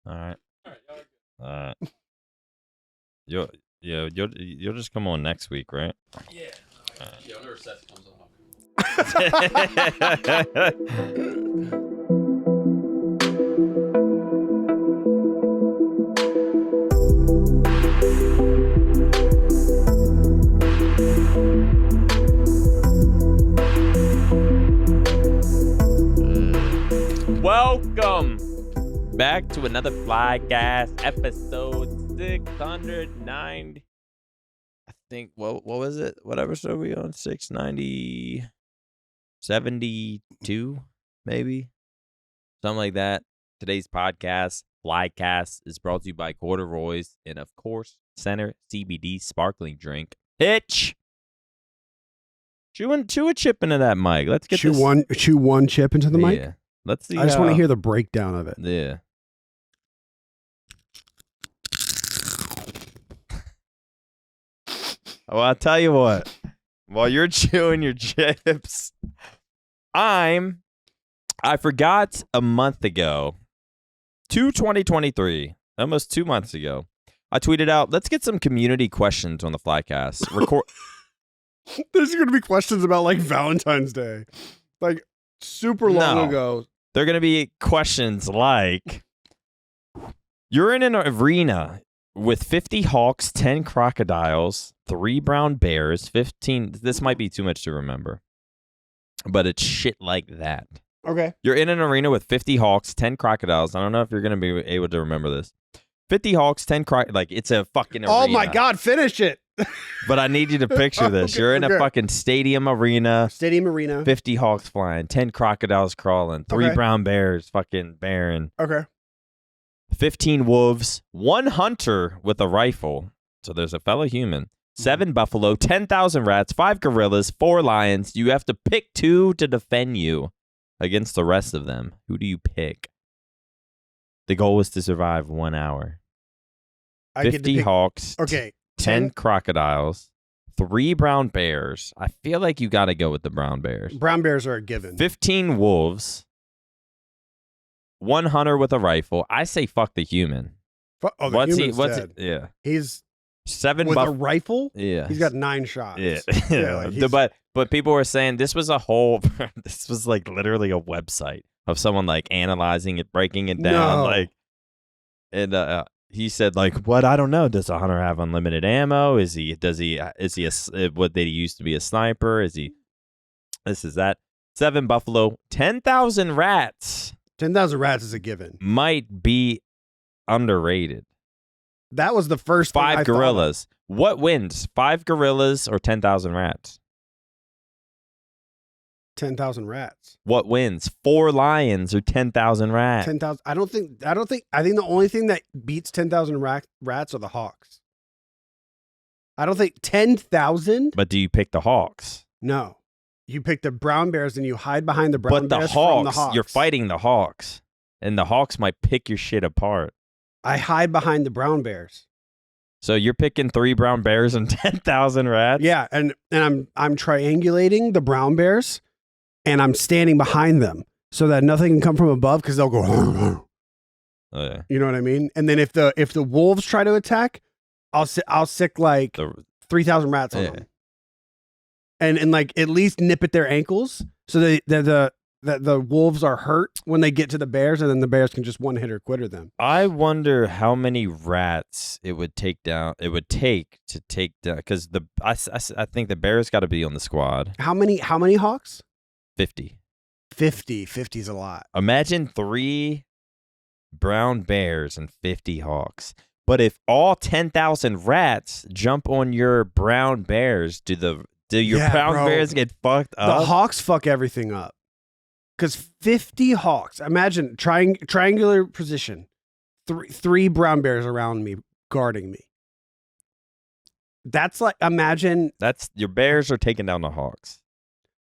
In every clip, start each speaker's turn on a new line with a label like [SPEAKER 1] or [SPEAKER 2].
[SPEAKER 1] All right.
[SPEAKER 2] All right,
[SPEAKER 1] You'll just come on next week, right?
[SPEAKER 2] yeah.
[SPEAKER 1] All right.
[SPEAKER 2] Yeah, whenever Seth comes on.
[SPEAKER 1] Welcome back to another Flycast episode 690. I think, what was it? What episode are we on? 690, 72, maybe? Something like that. Today's podcast, Flycast, is brought to you by CordaRoy's and, of course, CENTR CBD sparkling drink. Hitch! Chew a chip into that mic. Let's get
[SPEAKER 3] chew
[SPEAKER 1] this.
[SPEAKER 3] chew one chip into the mic.
[SPEAKER 1] Yeah. Let's see.
[SPEAKER 3] I just want to hear the breakdown of it.
[SPEAKER 1] Yeah. Well, I'll tell you what. While you're chewing your chips, I forgot a month ago, 2023, almost 2 months ago, I tweeted out, let's get some community questions on the Flycast.
[SPEAKER 3] There's going to be questions about like Valentine's Day. Like super long ago.
[SPEAKER 1] They're going to be questions like, you're in an arena with 50 hawks, 10 crocodiles, 3 brown bears, 15. This might be too much to remember, but it's shit like that.
[SPEAKER 3] Okay.
[SPEAKER 1] You're in an arena with 50 hawks, 10 crocodiles. I don't know if you're going to be able to remember this. 50 hawks, 10 like it's a fucking arena.
[SPEAKER 3] Oh my God, finish it.
[SPEAKER 1] But I need you to picture this.
[SPEAKER 3] Okay,
[SPEAKER 1] You're in a fucking stadium arena. 50 hawks flying, 10 crocodiles crawling, 3 brown bears fucking bearing.
[SPEAKER 3] Okay.
[SPEAKER 1] 15 wolves, 1 hunter with a rifle. So there's a fellow human. 7 buffalo, 10,000 rats, 5 gorillas, 4 lions. You have to pick 2 to defend you against the rest of them. Who do you pick? The goal is to survive 1 hour. 50 hawks.
[SPEAKER 3] Okay.
[SPEAKER 1] 10 crocodiles, 3 brown bears. I feel like you got to go with the brown bears.
[SPEAKER 3] Brown bears are a given.
[SPEAKER 1] 15 wolves, 1 hunter with a rifle. I say fuck the human.
[SPEAKER 3] Oh, the human's dead.
[SPEAKER 1] Yeah.
[SPEAKER 3] He's
[SPEAKER 1] 7
[SPEAKER 3] with a rifle?
[SPEAKER 1] Yeah.
[SPEAKER 3] He's got 9 shots.
[SPEAKER 1] Yeah.
[SPEAKER 3] Like
[SPEAKER 1] but people were saying this was this was like literally a website of someone like analyzing it, breaking it down.
[SPEAKER 3] No.
[SPEAKER 1] Like, and he said, like, what? I don't know. Does a hunter have unlimited ammo? Is he what they used to be a sniper? Is he, this is that. 7 buffalo, 10,000 rats.
[SPEAKER 3] 10,000 rats is a given.
[SPEAKER 1] Might be underrated.
[SPEAKER 3] That was the first
[SPEAKER 1] 5 gorillas. What wins? 5 gorillas or 10,000 rats?
[SPEAKER 3] 10,000 rats.
[SPEAKER 1] What wins? 4 lions or 10,000 rats?
[SPEAKER 3] 10,000. I think the only thing that beats 10,000 rats are the hawks. I don't think 10,000.
[SPEAKER 1] But do you pick the hawks?
[SPEAKER 3] No. You pick the brown bears and you hide behind the brown bears
[SPEAKER 1] from
[SPEAKER 3] the hawks.
[SPEAKER 1] You're fighting the hawks. And the hawks might pick your shit apart.
[SPEAKER 3] I hide behind the brown bears.
[SPEAKER 1] So you're picking 3 brown bears and 10,000 rats?
[SPEAKER 3] Yeah, and I'm triangulating the brown bears. And I'm standing behind them so that nothing can come from above because they'll go. Oh,
[SPEAKER 1] yeah.
[SPEAKER 3] You know what I mean? And then if the wolves try to attack, I'll sick like 3,000 rats on them, and like at least nip at their ankles so that the wolves are hurt when they get to the bears, and then the bears can just one hitter quitter them.
[SPEAKER 1] I wonder how many rats it would take to take down, because I think the bears got to be on the squad.
[SPEAKER 3] How many hawks?
[SPEAKER 1] 50.
[SPEAKER 3] 50 is a lot.
[SPEAKER 1] Imagine 3 brown bears and 50 hawks. But if all 10,000 rats jump on your brown bears, do your brown bears get fucked up?
[SPEAKER 3] The hawks fuck everything up. Because 50 hawks. Imagine triangular position. 3 brown bears around me guarding me. That's like, imagine.
[SPEAKER 1] That's your bears are taking down the hawks.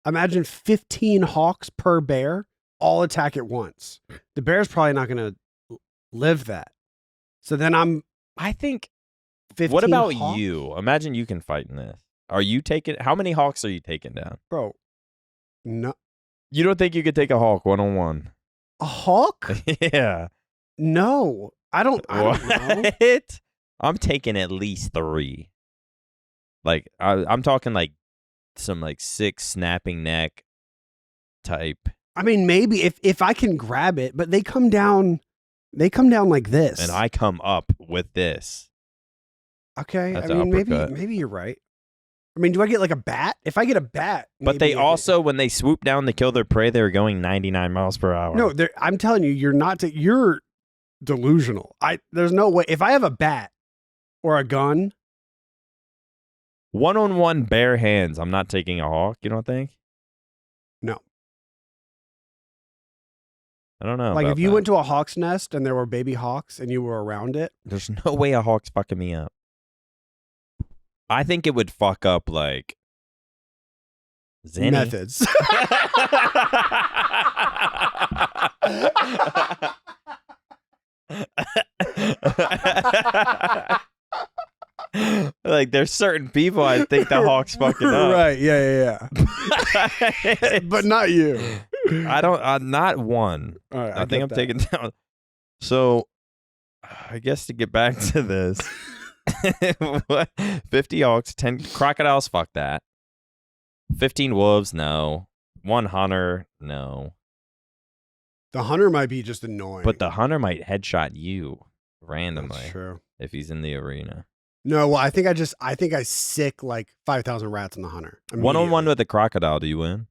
[SPEAKER 3] Imagine 15 hawks per bear all attack at once. The bear's probably not going to live that. So then I think 15
[SPEAKER 1] What about
[SPEAKER 3] hawks?
[SPEAKER 1] you? Imagine you can fight in this. How many hawks are you taking down?
[SPEAKER 3] Bro, no.
[SPEAKER 1] You don't think you could take a hawk 1-on-1?
[SPEAKER 3] A hawk?
[SPEAKER 1] Yeah.
[SPEAKER 3] No. I don't know.
[SPEAKER 1] What? I'm taking at least 3. Like I'm talking like some like 6 snapping neck type.
[SPEAKER 3] I mean, maybe if I can grab it, but they come down like this,
[SPEAKER 1] And I come up with this.
[SPEAKER 3] Okay,
[SPEAKER 1] That's
[SPEAKER 3] I mean,
[SPEAKER 1] uppercut.
[SPEAKER 3] maybe you're right. I mean, do I get like a bat? If I get a bat,
[SPEAKER 1] But they also, when they swoop down to kill their prey, they were going 99 miles per hour.
[SPEAKER 3] No, I'm telling you, you're delusional. There's no way. If I have a bat or a gun,
[SPEAKER 1] 1-on-1 bare hands, I'm not taking a hawk. You don't think?
[SPEAKER 3] no.
[SPEAKER 1] I don't know.
[SPEAKER 3] Like
[SPEAKER 1] about
[SPEAKER 3] if you
[SPEAKER 1] that.
[SPEAKER 3] went to a hawk's nest and there were baby hawks and you were around it,
[SPEAKER 1] There's no way a hawk's fucking me up. I think it would fuck up like Zenny.
[SPEAKER 3] methods.
[SPEAKER 1] Like there's certain people I think the hawk's fucking up.
[SPEAKER 3] Right? Yeah. But not you.
[SPEAKER 1] Not one.
[SPEAKER 3] All right,
[SPEAKER 1] I think I'm
[SPEAKER 3] get that.
[SPEAKER 1] taking down. So, I guess to get back to this, 50 hawks, 10 crocodiles. Fuck that. 15 wolves. No. 1 hunter. No.
[SPEAKER 3] The hunter might be just annoying.
[SPEAKER 1] But the hunter might headshot you randomly
[SPEAKER 3] That's true.
[SPEAKER 1] if he's in the arena.
[SPEAKER 3] No, well, I think I sick like 5,000 rats on the hunter.
[SPEAKER 1] 1-on-1 with a crocodile. Do you win?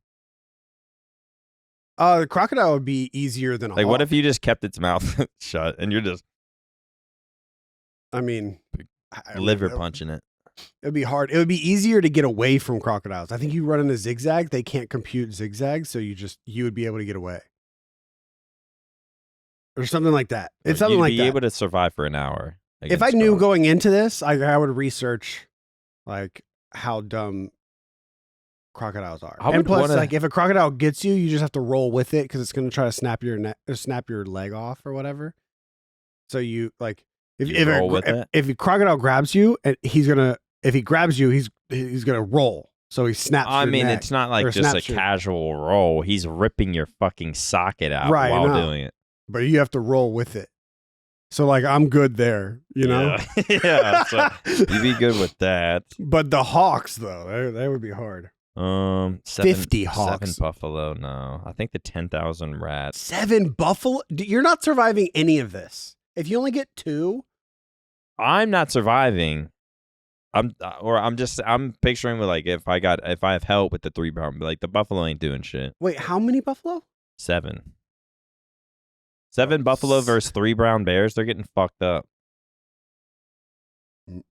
[SPEAKER 3] The crocodile would be easier than a
[SPEAKER 1] Like, what
[SPEAKER 3] hawk.
[SPEAKER 1] if you just kept its mouth shut and you're just
[SPEAKER 3] I mean,
[SPEAKER 1] liver punching it?
[SPEAKER 3] It'd be hard. It would be easier to get away from crocodiles. I think you run in a zigzag, they can't compute zigzags, so you would be able to get away. Or something like that. It's something
[SPEAKER 1] You'd
[SPEAKER 3] like
[SPEAKER 1] be
[SPEAKER 3] that.
[SPEAKER 1] able to survive for an hour.
[SPEAKER 3] If I
[SPEAKER 1] against
[SPEAKER 3] knew
[SPEAKER 1] dogs.
[SPEAKER 3] going into this, I would research like how dumb crocodiles are.
[SPEAKER 1] I
[SPEAKER 3] And
[SPEAKER 1] would
[SPEAKER 3] plus,
[SPEAKER 1] wanna-
[SPEAKER 3] like if a crocodile gets you, you just have to roll with it because it's going to try to snap your neck or snap your leg off or whatever. So you like
[SPEAKER 1] You roll with it?
[SPEAKER 3] if a crocodile grabs you, and if he grabs you, he's gonna roll. So he snaps.
[SPEAKER 1] I
[SPEAKER 3] your
[SPEAKER 1] mean,
[SPEAKER 3] neck,
[SPEAKER 1] it's not like
[SPEAKER 3] or
[SPEAKER 1] just a
[SPEAKER 3] snaps your-
[SPEAKER 1] casual roll. He's ripping your fucking socket out
[SPEAKER 3] Right,
[SPEAKER 1] while
[SPEAKER 3] no.
[SPEAKER 1] doing it.
[SPEAKER 3] but you have to roll with it. So like I'm good there, you know.
[SPEAKER 1] Yeah, yeah, so you'd be good with that.
[SPEAKER 3] But the hawks though, they would be hard. 50 hawks.
[SPEAKER 1] 7 buffalo. No, I think the 10,000 rats.
[SPEAKER 3] 7 buffalo. You're not surviving any of this. If you only get 2,
[SPEAKER 1] I'm not surviving. I'm picturing with like if I have help with the 3 brown, like the buffalo ain't doing shit.
[SPEAKER 3] wait, how many buffalo?
[SPEAKER 1] 7 buffalo versus 3 brown bears. They're getting fucked up. What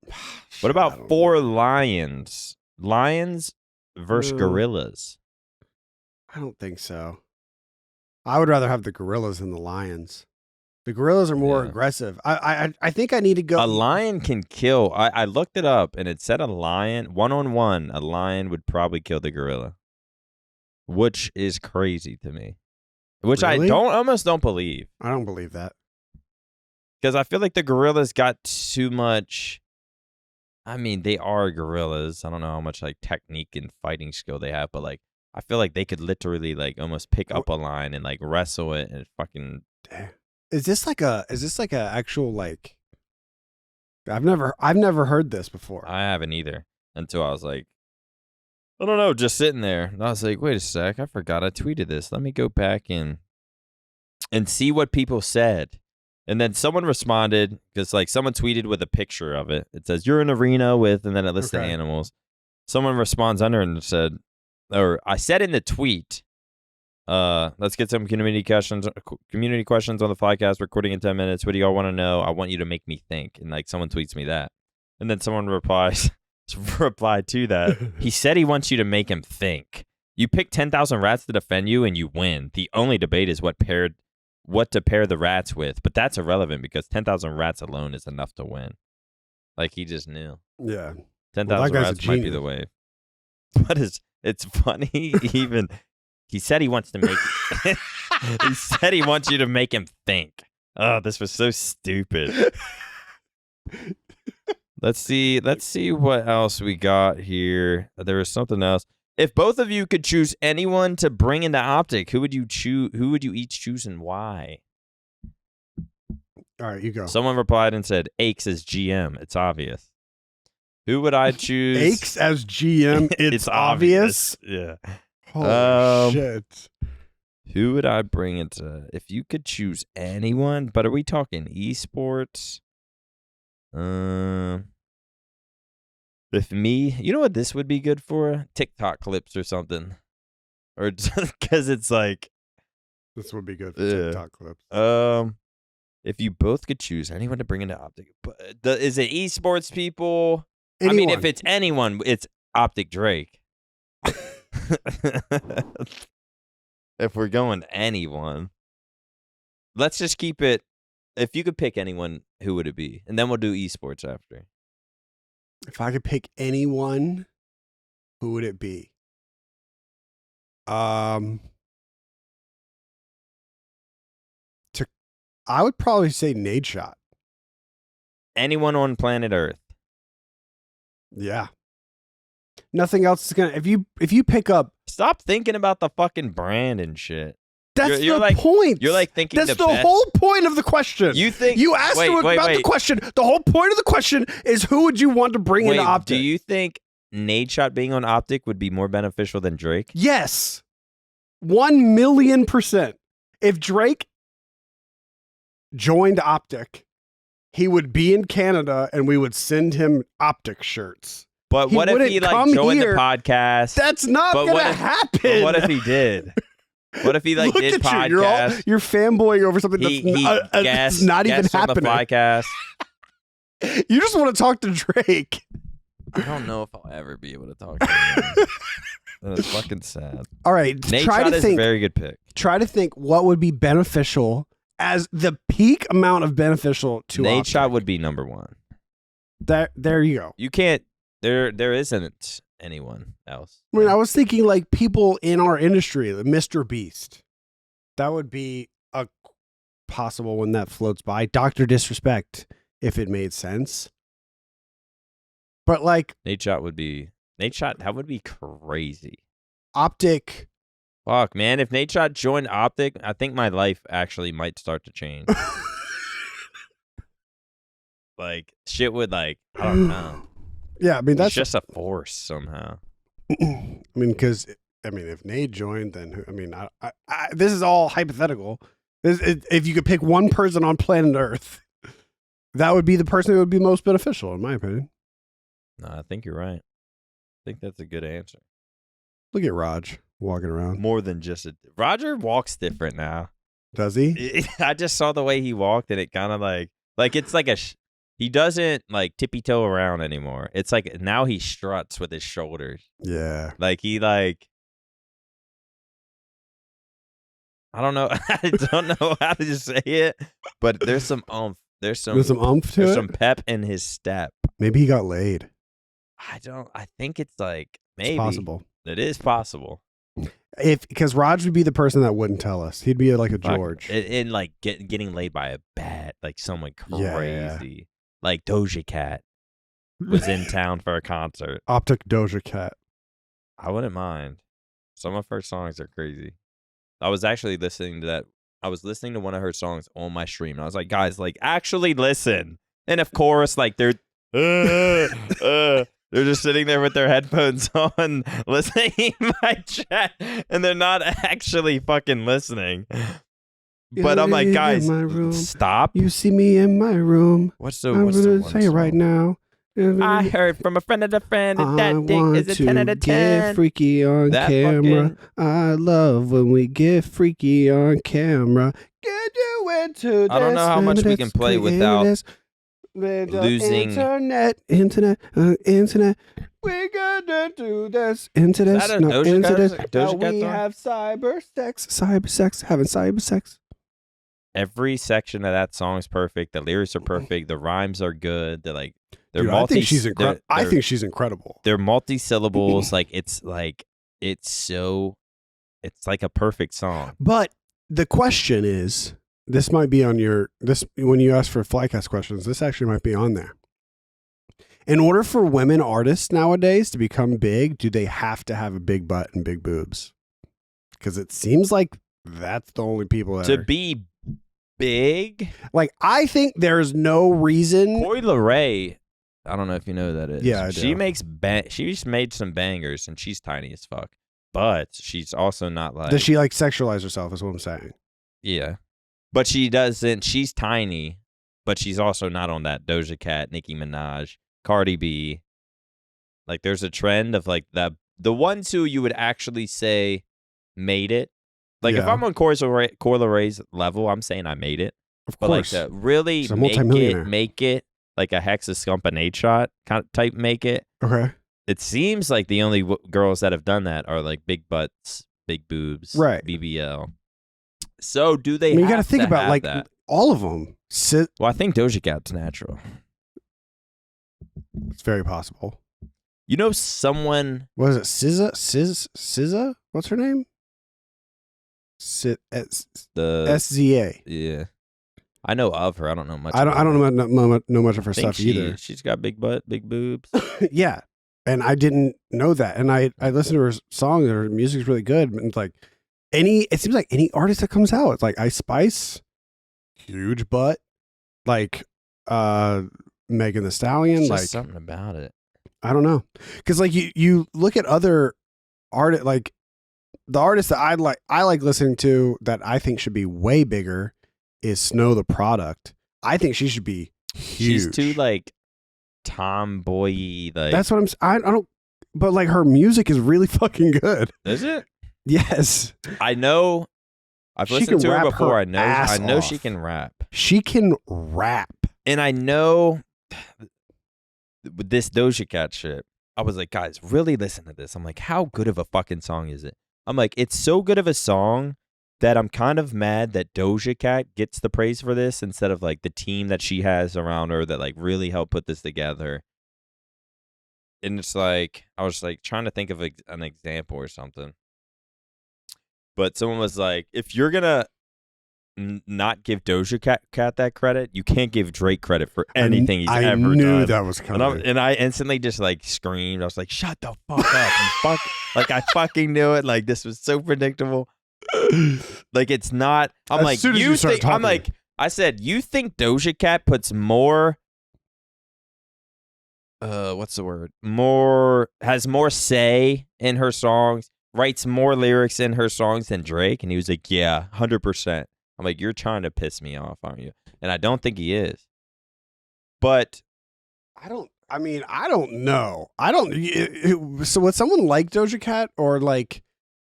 [SPEAKER 3] I
[SPEAKER 1] about
[SPEAKER 3] don't
[SPEAKER 1] 4 lions? Lions versus
[SPEAKER 3] No.
[SPEAKER 1] gorillas.
[SPEAKER 3] I don't think so. I would rather have the gorillas than the lions. The gorillas are more
[SPEAKER 1] Yeah.
[SPEAKER 3] aggressive. I think I need to go.
[SPEAKER 1] A lion can kill. I looked it up and it said a lion 1-on-1. A lion would probably kill the gorilla, which is crazy to me. Which
[SPEAKER 3] Really?
[SPEAKER 1] I almost don't believe,
[SPEAKER 3] I don't believe that.
[SPEAKER 1] because I feel like the gorillas got too much. I mean, they are gorillas. I don't know how much like technique and fighting skill they have, but like I feel like they could literally like almost pick up a lion and like wrestle it and fucking.
[SPEAKER 3] Is this like a actual like? I've never heard this before.
[SPEAKER 1] I haven't either until I was like, I don't know, just sitting there. And I was like, wait a sec, I forgot I tweeted this. Let me go back and see what people said. And then someone responded, because like someone tweeted with a picture of it. It says, you're in arena with, and then it lists the
[SPEAKER 3] Okay.
[SPEAKER 1] animals. Someone responds under and said, or I said in the tweet, let's get some community questions on the Flycast, recording in 10 minutes. What do y'all want to know? I want you to make me think. And like someone tweets me that. And then someone replied to that. He said he wants you to make him think. You pick 10,000 rats to defend you and you win. The only debate is what to pair the rats with. But that's irrelevant because 10,000 rats alone is enough to win. Like he just knew.
[SPEAKER 3] Yeah.
[SPEAKER 1] 10,000
[SPEAKER 3] guy's a
[SPEAKER 1] rats might be
[SPEAKER 3] genius.
[SPEAKER 1] the wave. But it's funny even. He said he wants to make. He said he wants you to make him think. Oh, this was so stupid. Let's see what else we got here. There was something else. If both of you could choose anyone to bring into OpTic, who would you choose? Who would you each choose and why?
[SPEAKER 3] All right, you go.
[SPEAKER 1] Someone replied and said, Aches as GM. It's obvious. Who would I choose?
[SPEAKER 3] Aches as GM. It's obvious.
[SPEAKER 1] Yeah.
[SPEAKER 3] Holy shit.
[SPEAKER 1] Who would I bring into? If you could choose anyone, but are we talking esports? If me, you know what this would be good for? TikTok clips or something. Or because it's like.
[SPEAKER 3] This would be good for TikTok clips.
[SPEAKER 1] If you both could choose anyone to bring into OpTic, is it esports people?
[SPEAKER 3] Anyone.
[SPEAKER 1] I mean, if it's anyone, it's OpTic Drake. If we're going anyone, let's just keep it. If you could pick anyone, who would it be? And then we'll do esports after.
[SPEAKER 3] If I could pick anyone, who would it be? I would probably say Nadeshot.
[SPEAKER 1] Anyone on planet Earth.
[SPEAKER 3] Yeah. Nothing else is gonna. If you pick up.
[SPEAKER 1] Stop thinking about the fucking brand and shit.
[SPEAKER 3] That's
[SPEAKER 1] you're
[SPEAKER 3] the
[SPEAKER 1] like,
[SPEAKER 3] point.
[SPEAKER 1] You're like thinking
[SPEAKER 3] that's the
[SPEAKER 1] best.
[SPEAKER 3] whole point of the question.
[SPEAKER 1] You think
[SPEAKER 3] you asked about the question? The whole point of the question is who would you want to bring into OpTic?
[SPEAKER 1] Do you think Nadeshot being on OpTic would be more beneficial than Drake?
[SPEAKER 3] Yes, 1,000,000%. If Drake joined OpTic, he would be in Canada, and we would send him OpTic shirts.
[SPEAKER 1] But what if he like joined the podcast?
[SPEAKER 3] That's not gonna happen.
[SPEAKER 1] But what if he did? What if he like
[SPEAKER 3] Look
[SPEAKER 1] did
[SPEAKER 3] at
[SPEAKER 1] podcast?
[SPEAKER 3] You're fanboying over something that's not even happening.
[SPEAKER 1] On the Flycast.
[SPEAKER 3] You just want to talk to Drake.
[SPEAKER 1] I don't know if I'll ever be able to talk to him. That's fucking sad.
[SPEAKER 3] All right, try to think.
[SPEAKER 1] A very good pick.
[SPEAKER 3] Try to think what would be beneficial as the peak amount of beneficial to
[SPEAKER 1] Nadeshot would be number one.
[SPEAKER 3] There you go.
[SPEAKER 1] You can't. There isn't anyone else.
[SPEAKER 3] I mean, I was thinking like people in our industry, the Mr. Beast. That would be a possible one that floats by. Dr. Disrespect, if it made sense. But like
[SPEAKER 1] Nadeshot would be that would be crazy.
[SPEAKER 3] OpTic.
[SPEAKER 1] Fuck, man. If Nadeshot joined OpTic, I think my life actually might start to change. Like shit would like I don't know.
[SPEAKER 3] Yeah, I mean that's
[SPEAKER 1] just a force somehow.
[SPEAKER 3] I mean, because if Nade joined, then this is all hypothetical. If you could pick one person on planet Earth, that would be the person who would be most beneficial, in my opinion.
[SPEAKER 1] No, I think you're right. I think that's a good answer.
[SPEAKER 3] Look at Raj walking around.
[SPEAKER 1] More than just Roger walks different now.
[SPEAKER 3] Does he?
[SPEAKER 1] I just saw the way he walked, and it kind of like it's like he doesn't like tippy toe around anymore. It's like now he struts with his shoulders.
[SPEAKER 3] Yeah.
[SPEAKER 1] Like he like I don't know. I don't know how to just say it, but there's some oomph. There's some
[SPEAKER 3] oomph to it.
[SPEAKER 1] There's some pep in his step.
[SPEAKER 3] Maybe he got laid.
[SPEAKER 1] I think it's like maybe
[SPEAKER 3] it's possible.
[SPEAKER 1] It is possible.
[SPEAKER 3] Because Raj would be the person that wouldn't tell us. He'd be like a George.
[SPEAKER 1] And like getting laid by a bad, like someone crazy.
[SPEAKER 3] Yeah.
[SPEAKER 1] Like Doja Cat was in town for a concert.
[SPEAKER 3] OpTic Doja Cat.
[SPEAKER 1] I wouldn't mind. Some of her songs are crazy. I was actually listening to that. I was listening to one of her songs on my stream. And I was like, guys, like actually listen. And of course, like they're just sitting there with their headphones on, listening to my chat, and they're not actually fucking listening. But I'm like, guys, stop.
[SPEAKER 3] You see me in my room.
[SPEAKER 1] I'm going
[SPEAKER 3] to say right now.
[SPEAKER 1] I heard from a friend of a friend that that dick is a 10 out of 10.
[SPEAKER 3] Get freaky on camera. I love when we get freaky on camera. Get you into this.
[SPEAKER 1] I don't know how much we can play without losing
[SPEAKER 3] internet. We're gonna do this into this.
[SPEAKER 1] Is that a Doja Cat
[SPEAKER 3] we
[SPEAKER 1] song?
[SPEAKER 3] have cyber sex, having cyber sex.
[SPEAKER 1] Every section of that song is perfect. The lyrics are perfect. The rhymes are good. They're like
[SPEAKER 3] Dude, I think she's incredible. I think she's incredible.
[SPEAKER 1] They're multi-syllables. it's like it's like a perfect song.
[SPEAKER 3] But the question is, this might be on when you ask for Flycast questions, this actually might be on there. In order for women artists nowadays to become big, do they have to have a big butt and big boobs? Because it seems like that's the only people that
[SPEAKER 1] to be big.
[SPEAKER 3] Like, I think there's no reason.
[SPEAKER 1] CordaRoy, I don't know if you know who that is.
[SPEAKER 3] Yeah, I
[SPEAKER 1] she
[SPEAKER 3] do.
[SPEAKER 1] She's made some bangers, and she's tiny as fuck. But she's also not like.
[SPEAKER 3] Does she like sexualize herself? Is what I'm saying.
[SPEAKER 1] Yeah, but she doesn't. She's tiny, but she's also not on that Doja Cat, Nicki Minaj, Cardi B. Like, there's a trend of like the ones who you would actually say made it. Like, if
[SPEAKER 3] Yeah.
[SPEAKER 1] I'm on CordaRoy's level, I'm saying I made it.
[SPEAKER 3] Of
[SPEAKER 1] But like
[SPEAKER 3] course.
[SPEAKER 1] to really
[SPEAKER 3] She's a multimillionaire.
[SPEAKER 1] make it like a Hexascump and 8-shot kind of type make it.
[SPEAKER 3] Okay.
[SPEAKER 1] It seems like the only girls that have done that are like big butts, big boobs,
[SPEAKER 3] Right.
[SPEAKER 1] BBL. So do they?
[SPEAKER 3] I mean, you
[SPEAKER 1] got
[SPEAKER 3] got to think about
[SPEAKER 1] have
[SPEAKER 3] like
[SPEAKER 1] that?
[SPEAKER 3] all of them.
[SPEAKER 1] Well, I think Doja Cat's natural.
[SPEAKER 3] It's very possible.
[SPEAKER 1] You know, someone.
[SPEAKER 3] What is it? SZA? What's her name?
[SPEAKER 1] The
[SPEAKER 3] SZA.
[SPEAKER 1] Yeah, I know of her. I don't know much.
[SPEAKER 3] I don't know much of her
[SPEAKER 1] I think
[SPEAKER 3] stuff either.
[SPEAKER 1] She's got big butt, big boobs.
[SPEAKER 3] Yeah, and I didn't know that. And I listened to her song. Her music's really good. And it's like it seems like any artist that comes out, it's like Ice Spice, huge butt, like Megan Thee Stallion,
[SPEAKER 1] It's
[SPEAKER 3] like
[SPEAKER 1] just something about it.
[SPEAKER 3] I don't know, because like you look at other artists, like the artist that I like listening to that I think should be way bigger is Snow the Product. I think she should be huge.
[SPEAKER 1] She's too like tomboy-y. Like,
[SPEAKER 3] That's what I don't. But like her music is really fucking good.
[SPEAKER 1] is it?
[SPEAKER 3] Yes,
[SPEAKER 1] I know. I've
[SPEAKER 3] She
[SPEAKER 1] listened
[SPEAKER 3] can
[SPEAKER 1] to her
[SPEAKER 3] rap
[SPEAKER 1] before.
[SPEAKER 3] her
[SPEAKER 1] I know
[SPEAKER 3] ass
[SPEAKER 1] she
[SPEAKER 3] off.
[SPEAKER 1] can rap,
[SPEAKER 3] she can rap.
[SPEAKER 1] and I know with this Doja Cat shit. I was like, guys, really listen to this. I'm like, how good of a fucking song is it? I'm like, it's so good of a song that I'm kind of mad that Doja Cat gets the praise for this instead of like the team that she has around her that like really helped put this together. And it's like, I was like trying to think of an example or something. But someone was like, if you're going to not give Doja Cat that credit, you can't give Drake credit for anything he's ever done.
[SPEAKER 3] I knew that was coming.
[SPEAKER 1] And I instantly just like screamed. I was like, shut the fuck up. You fuck. Like, I fucking knew it. Like, this was so predictable. Like, it's not. I'm
[SPEAKER 3] As
[SPEAKER 1] like,
[SPEAKER 3] soon as you start
[SPEAKER 1] think. I'm
[SPEAKER 3] talking.
[SPEAKER 1] like, I said, you think Doja Cat puts more. What's the word? Has more say in her songs, writes more lyrics in her songs than Drake? And he was like, yeah, 100%. I'm like, you're trying to piss me off, aren't you? And I don't think he is. But
[SPEAKER 3] I don't know. So would someone like Doja Cat or like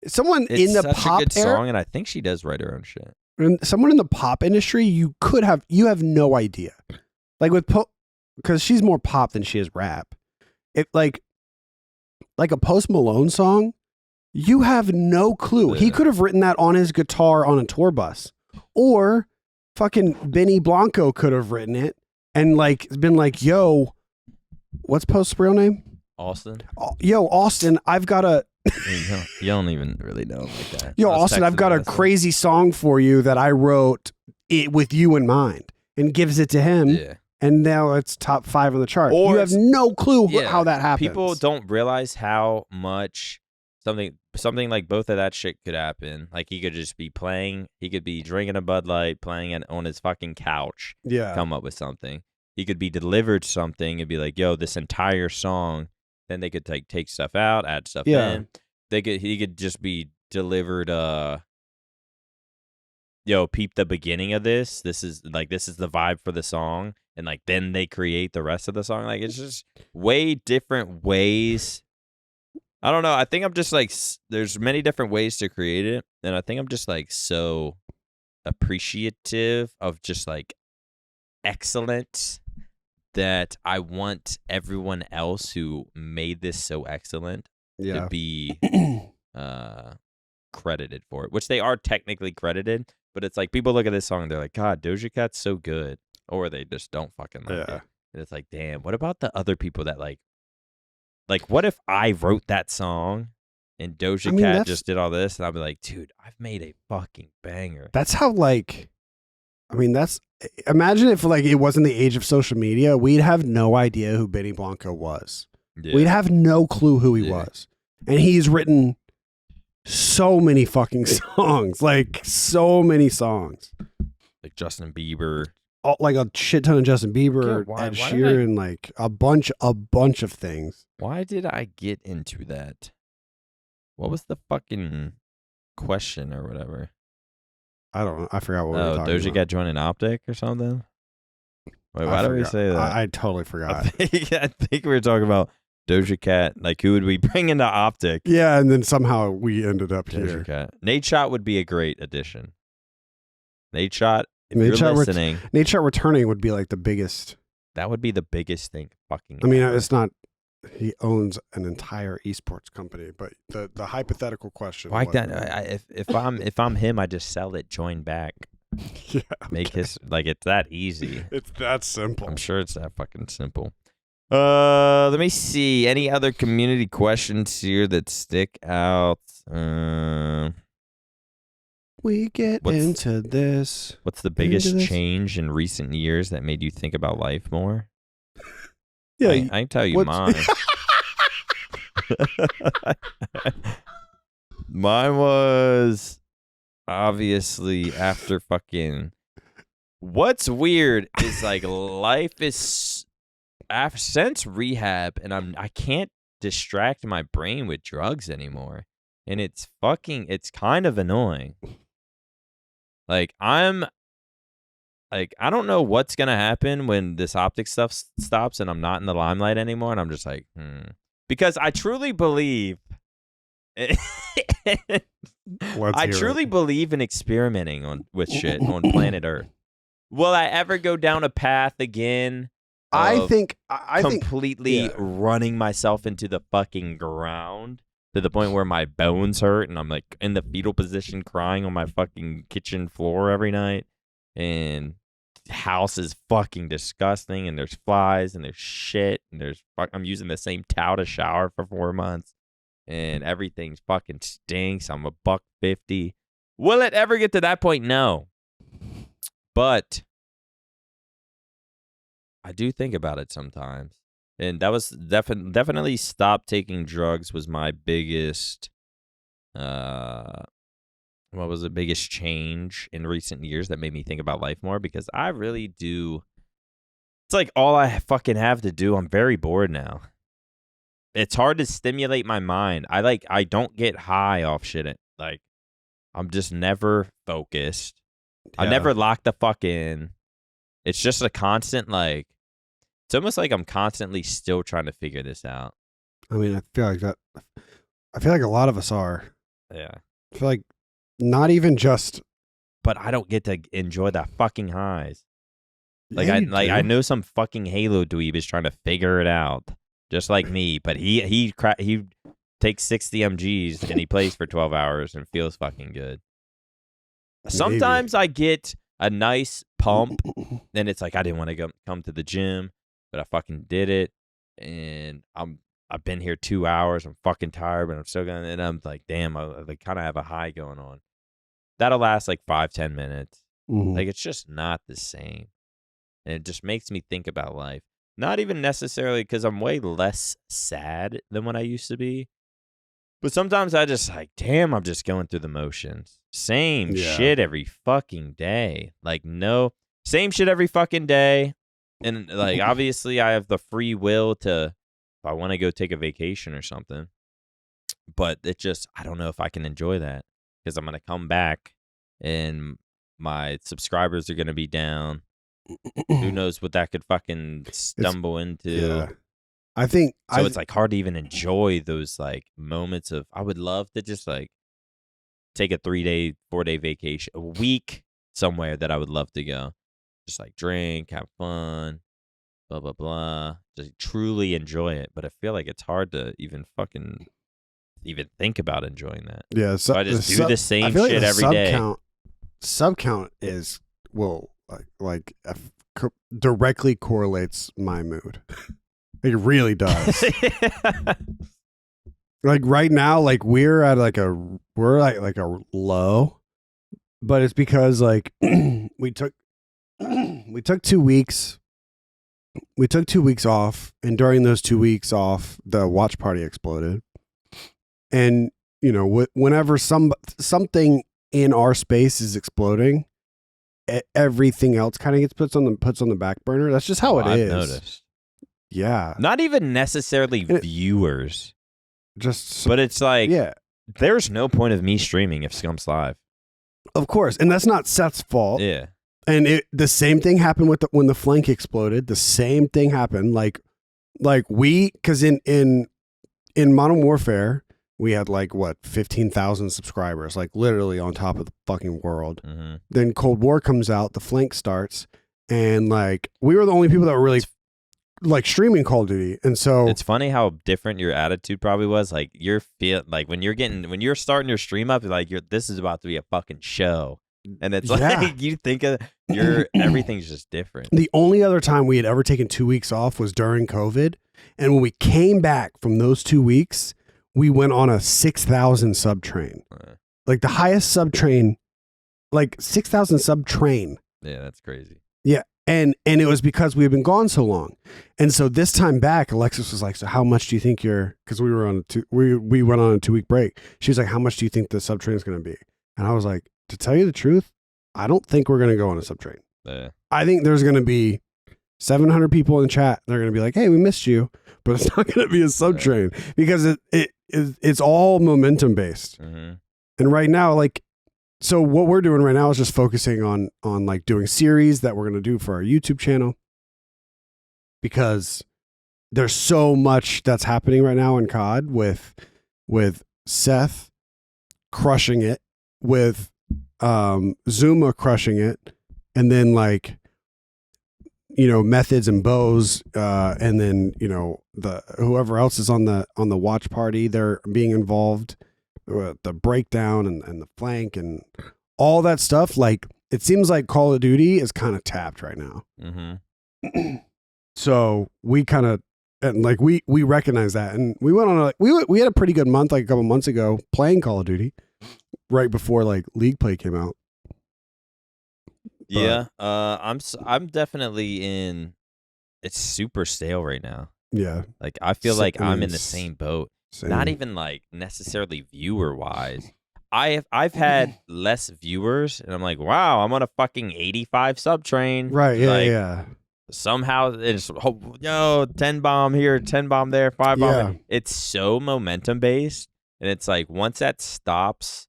[SPEAKER 3] someone
[SPEAKER 1] it's
[SPEAKER 3] in the
[SPEAKER 1] such
[SPEAKER 3] pop
[SPEAKER 1] a good
[SPEAKER 3] era,
[SPEAKER 1] song, and I think she does write her own shit.
[SPEAKER 3] and someone in the pop industry, you have no idea. Like with because she's more pop than she is rap. It like a Post Malone song, you have no clue. He
[SPEAKER 1] Yeah.
[SPEAKER 3] could have written that on his guitar on a tour bus, or fucking Benny Blanco could have written it and like been like, "Yo, what's Post's real name?
[SPEAKER 1] Austin?
[SPEAKER 3] Yo, Austin, I've got a
[SPEAKER 1] You don't even really know him like that.
[SPEAKER 3] yo,
[SPEAKER 1] I was
[SPEAKER 3] Austin, I've
[SPEAKER 1] texting
[SPEAKER 3] got a
[SPEAKER 1] Austin.
[SPEAKER 3] crazy song for you that I wrote it with you in mind," and gives it to him.
[SPEAKER 1] Yeah.
[SPEAKER 3] And now it's top 5 on the chart.
[SPEAKER 1] Or
[SPEAKER 3] you have no clue
[SPEAKER 1] Yeah.
[SPEAKER 3] how that happens.
[SPEAKER 1] People don't realize how much something like both of that shit could happen. Like, he could just be playing. He could be drinking a Bud Light, playing it on his fucking couch.
[SPEAKER 3] Yeah.
[SPEAKER 1] Come up with something. He could be delivered something and be like, "Yo, this entire song." Then they could take stuff out, add stuff
[SPEAKER 3] Yeah.
[SPEAKER 1] in. He could just be delivered. Yo, peep the beginning of this. This is the vibe for the song, and like then they create the rest of the song. Like, it's just way different ways. I don't know. I think I'm just like there's many different ways to create it, and I think I'm just like so appreciative of just like excellence that I want everyone else who made this so excellent
[SPEAKER 3] Yeah.
[SPEAKER 1] to be credited for it, which they are technically credited, but it's like people look at this song and they're like, God, Doja Cat's so good, or they just don't fucking like
[SPEAKER 3] Yeah.
[SPEAKER 1] it. And it's like, damn, what about the other people that like what if I wrote that song and Doja Cat
[SPEAKER 3] that's-
[SPEAKER 1] just did all this, and I'd be like, dude, I've made a fucking banger.
[SPEAKER 3] That's how imagine if like it wasn't the age of social media, we'd have no idea who Benny Blanco was.
[SPEAKER 1] Yeah.
[SPEAKER 3] We'd have no clue who he
[SPEAKER 1] Yeah.
[SPEAKER 3] was. And he's written so many fucking songs, like so many songs.
[SPEAKER 1] Like Justin Bieber.
[SPEAKER 3] like a shit ton of Justin Bieber,
[SPEAKER 1] Yeah,
[SPEAKER 3] Ed Sheeran, like a bunch of things.
[SPEAKER 1] Why did I get into that? What was the fucking question or whatever?
[SPEAKER 3] I don't know. I forgot what we were talking
[SPEAKER 1] Doja
[SPEAKER 3] about.
[SPEAKER 1] Cat joining OpTic or something? Wait, why did we say that?
[SPEAKER 3] I totally forgot.
[SPEAKER 1] I think we were talking about Doja Cat. Like, who would we bring into OpTic?
[SPEAKER 3] Yeah, and then somehow we ended up
[SPEAKER 1] Doja
[SPEAKER 3] here.
[SPEAKER 1] Cat. Nate Shot would be a great addition. Nate Shot, if
[SPEAKER 3] Nate
[SPEAKER 1] you're
[SPEAKER 3] Shot
[SPEAKER 1] listening,
[SPEAKER 3] Nate Shot returning would be like the biggest.
[SPEAKER 1] that would be the biggest thing fucking
[SPEAKER 3] I mean,
[SPEAKER 1] ever.
[SPEAKER 3] it's not. He owns an entire esports company, but the hypothetical question.
[SPEAKER 1] Like that. If I'm him, I just sell it, join back,
[SPEAKER 3] Yeah,
[SPEAKER 1] make his like it's that easy.
[SPEAKER 3] it's that simple.
[SPEAKER 1] I'm sure it's that fucking simple. Let me see. Any other community questions here that stick out?
[SPEAKER 3] We get into this.
[SPEAKER 1] What's the biggest change in recent years that made you think about life more?
[SPEAKER 3] Yeah,
[SPEAKER 1] I can tell you
[SPEAKER 3] what's-
[SPEAKER 1] mine. Mine was obviously after fucking. What's weird is like life is since rehab, and I can't distract my brain with drugs anymore, and it's kind of annoying. Like I don't know what's gonna happen when this OpTic stuff stops and I'm not in the limelight anymore, and I'm just like, because I truly believe. I truly believe in experimenting with shit on planet Earth. Will I ever go down a path again?
[SPEAKER 3] I think
[SPEAKER 1] completely running myself into the fucking ground to the point where my bones hurt and I'm like in the fetal position crying on my fucking kitchen floor every night, and the house is fucking disgusting and there's flies and there's shit and I'm using the same towel to shower for 4 months and everything's fucking stinks. I'm $150. Will it ever get to that point? No. But I do think about it sometimes. And that was definitely stop taking drugs was my biggest biggest change in recent years that made me think about life more, because I really do. It's like all I fucking have to do. I'm very bored now. It's hard to stimulate my mind. I don't get high off shit. Like I'm just never focused.
[SPEAKER 3] Yeah.
[SPEAKER 1] I never lock the fuck in. It's just a constant like. It's almost like I'm constantly still trying to figure this out.
[SPEAKER 3] I mean, I feel like a lot of us are.
[SPEAKER 1] Yeah.
[SPEAKER 3] I feel like not even just.
[SPEAKER 1] But I don't get to enjoy the fucking highs. Like
[SPEAKER 3] Yeah,
[SPEAKER 1] I know some fucking Halo dweeb is trying to figure it out, just like me. But he takes 60 mgs and he plays for 12 hours and feels fucking good. Sometimes I get a nice pump, and it's like I didn't want to come to the gym, but I fucking did it, and I've been here 2 hours. I'm fucking tired, but I'm still going. And I'm like, damn, I like kind of have a high going on. That'll last like 5-10 minutes.
[SPEAKER 3] Mhm.
[SPEAKER 1] Like it's just not the same, and it just makes me think about life. Not even necessarily because I'm way less sad than what I used to be, but sometimes I just like, damn, I'm just going through the motions. Same shit every fucking day. Like no, same shit every fucking day. And like, obviously I have the free will to, if I want to go take a vacation or something, but it just, I don't know if I can enjoy that, because I'm going to come back and my subscribers are going to be down. Who knows what that could fucking stumble into.
[SPEAKER 3] Yeah. I think
[SPEAKER 1] so. It's like hard to even enjoy those like moments of. I would love to just like take a 3-day, 4-day vacation, a week somewhere that I would love to go. Just like drink, have fun, blah blah blah. Just truly enjoy it. But I feel like it's hard to even think about enjoying that.
[SPEAKER 3] Yeah,
[SPEAKER 1] so I just do the same shit every day.
[SPEAKER 3] Sub count directly correlates my mood. It really does. Like right now, like we're at like a low, but it's because like we took 2 weeks. We took 2 weeks off, and during those 2 weeks off, the watch party exploded. And you know, whenever something in our space is exploding, everything else kind of gets puts on the back burner. That's just how it
[SPEAKER 1] I've
[SPEAKER 3] is.
[SPEAKER 1] noticed.
[SPEAKER 3] Yeah.
[SPEAKER 1] Not even necessarily viewers. But it's like, there's no point of me streaming if Scump's live.
[SPEAKER 3] Of course. And that's not Seth's fault.
[SPEAKER 1] Yeah.
[SPEAKER 3] And the same thing happened with when the flank exploded. The same thing happened. Because in Modern Warfare, we had 15,000 subscribers, literally on top of the fucking world.
[SPEAKER 1] Mm-hmm.
[SPEAKER 3] Then Cold War comes out, the flank starts, and we were the only people that were really streaming Call of Duty. And so
[SPEAKER 1] it's funny how different your attitude probably was. When you're starting your stream up, this is about to be a fucking show. And it's you think of everything's just different.
[SPEAKER 3] The only other time we had ever taken 2 weeks off was during COVID. And when we came back from those 2 weeks, we went on a 6,000 sub train. The highest sub train, 6,000 sub train.
[SPEAKER 1] Yeah, that's crazy.
[SPEAKER 3] Yeah. And it was because we had been gone so long. And so this time back, Alexis was like, so how much do you think because we were on we went on a 2 week break. She was like, how much do you think the sub train is going to be? And I was like, to tell you the truth, I don't think we're going to go on a sub train.
[SPEAKER 1] Yeah.
[SPEAKER 3] I think there's going to be 700 people in chat. They're going to be like, hey, we missed you, but it's not going to be a sub train because it's all momentum based.
[SPEAKER 1] Mm-hmm.
[SPEAKER 3] And right now, so what we're doing right now is just focusing on doing series that we're going to do for our YouTube channel, because there's so much that's happening right now in COD with Seth crushing it, with Zuma crushing it, and then methods and bows, and then the whoever else is on the watch party, they're being involved, the breakdown and the flank and all that stuff. It seems like Call of Duty is kind of tapped right now.
[SPEAKER 1] Mm-hmm.
[SPEAKER 3] So we kind of we recognize that, and we went on we had a pretty good month a couple months ago playing Call of Duty right before League play came out.
[SPEAKER 1] Yeah, I'm definitely in. It's super stale right now.
[SPEAKER 3] Yeah,
[SPEAKER 1] I feel like I'm in the same boat.
[SPEAKER 3] Same.
[SPEAKER 1] Not even necessarily viewer wise. I've had less viewers, and I'm like, wow, I'm on a fucking 85 sub train.
[SPEAKER 3] Right? Yeah, yeah.
[SPEAKER 1] Somehow it's 10 bomb here, 10 bomb there, 5 bomb.
[SPEAKER 3] Yeah.
[SPEAKER 1] It's so momentum based, and it's once that stops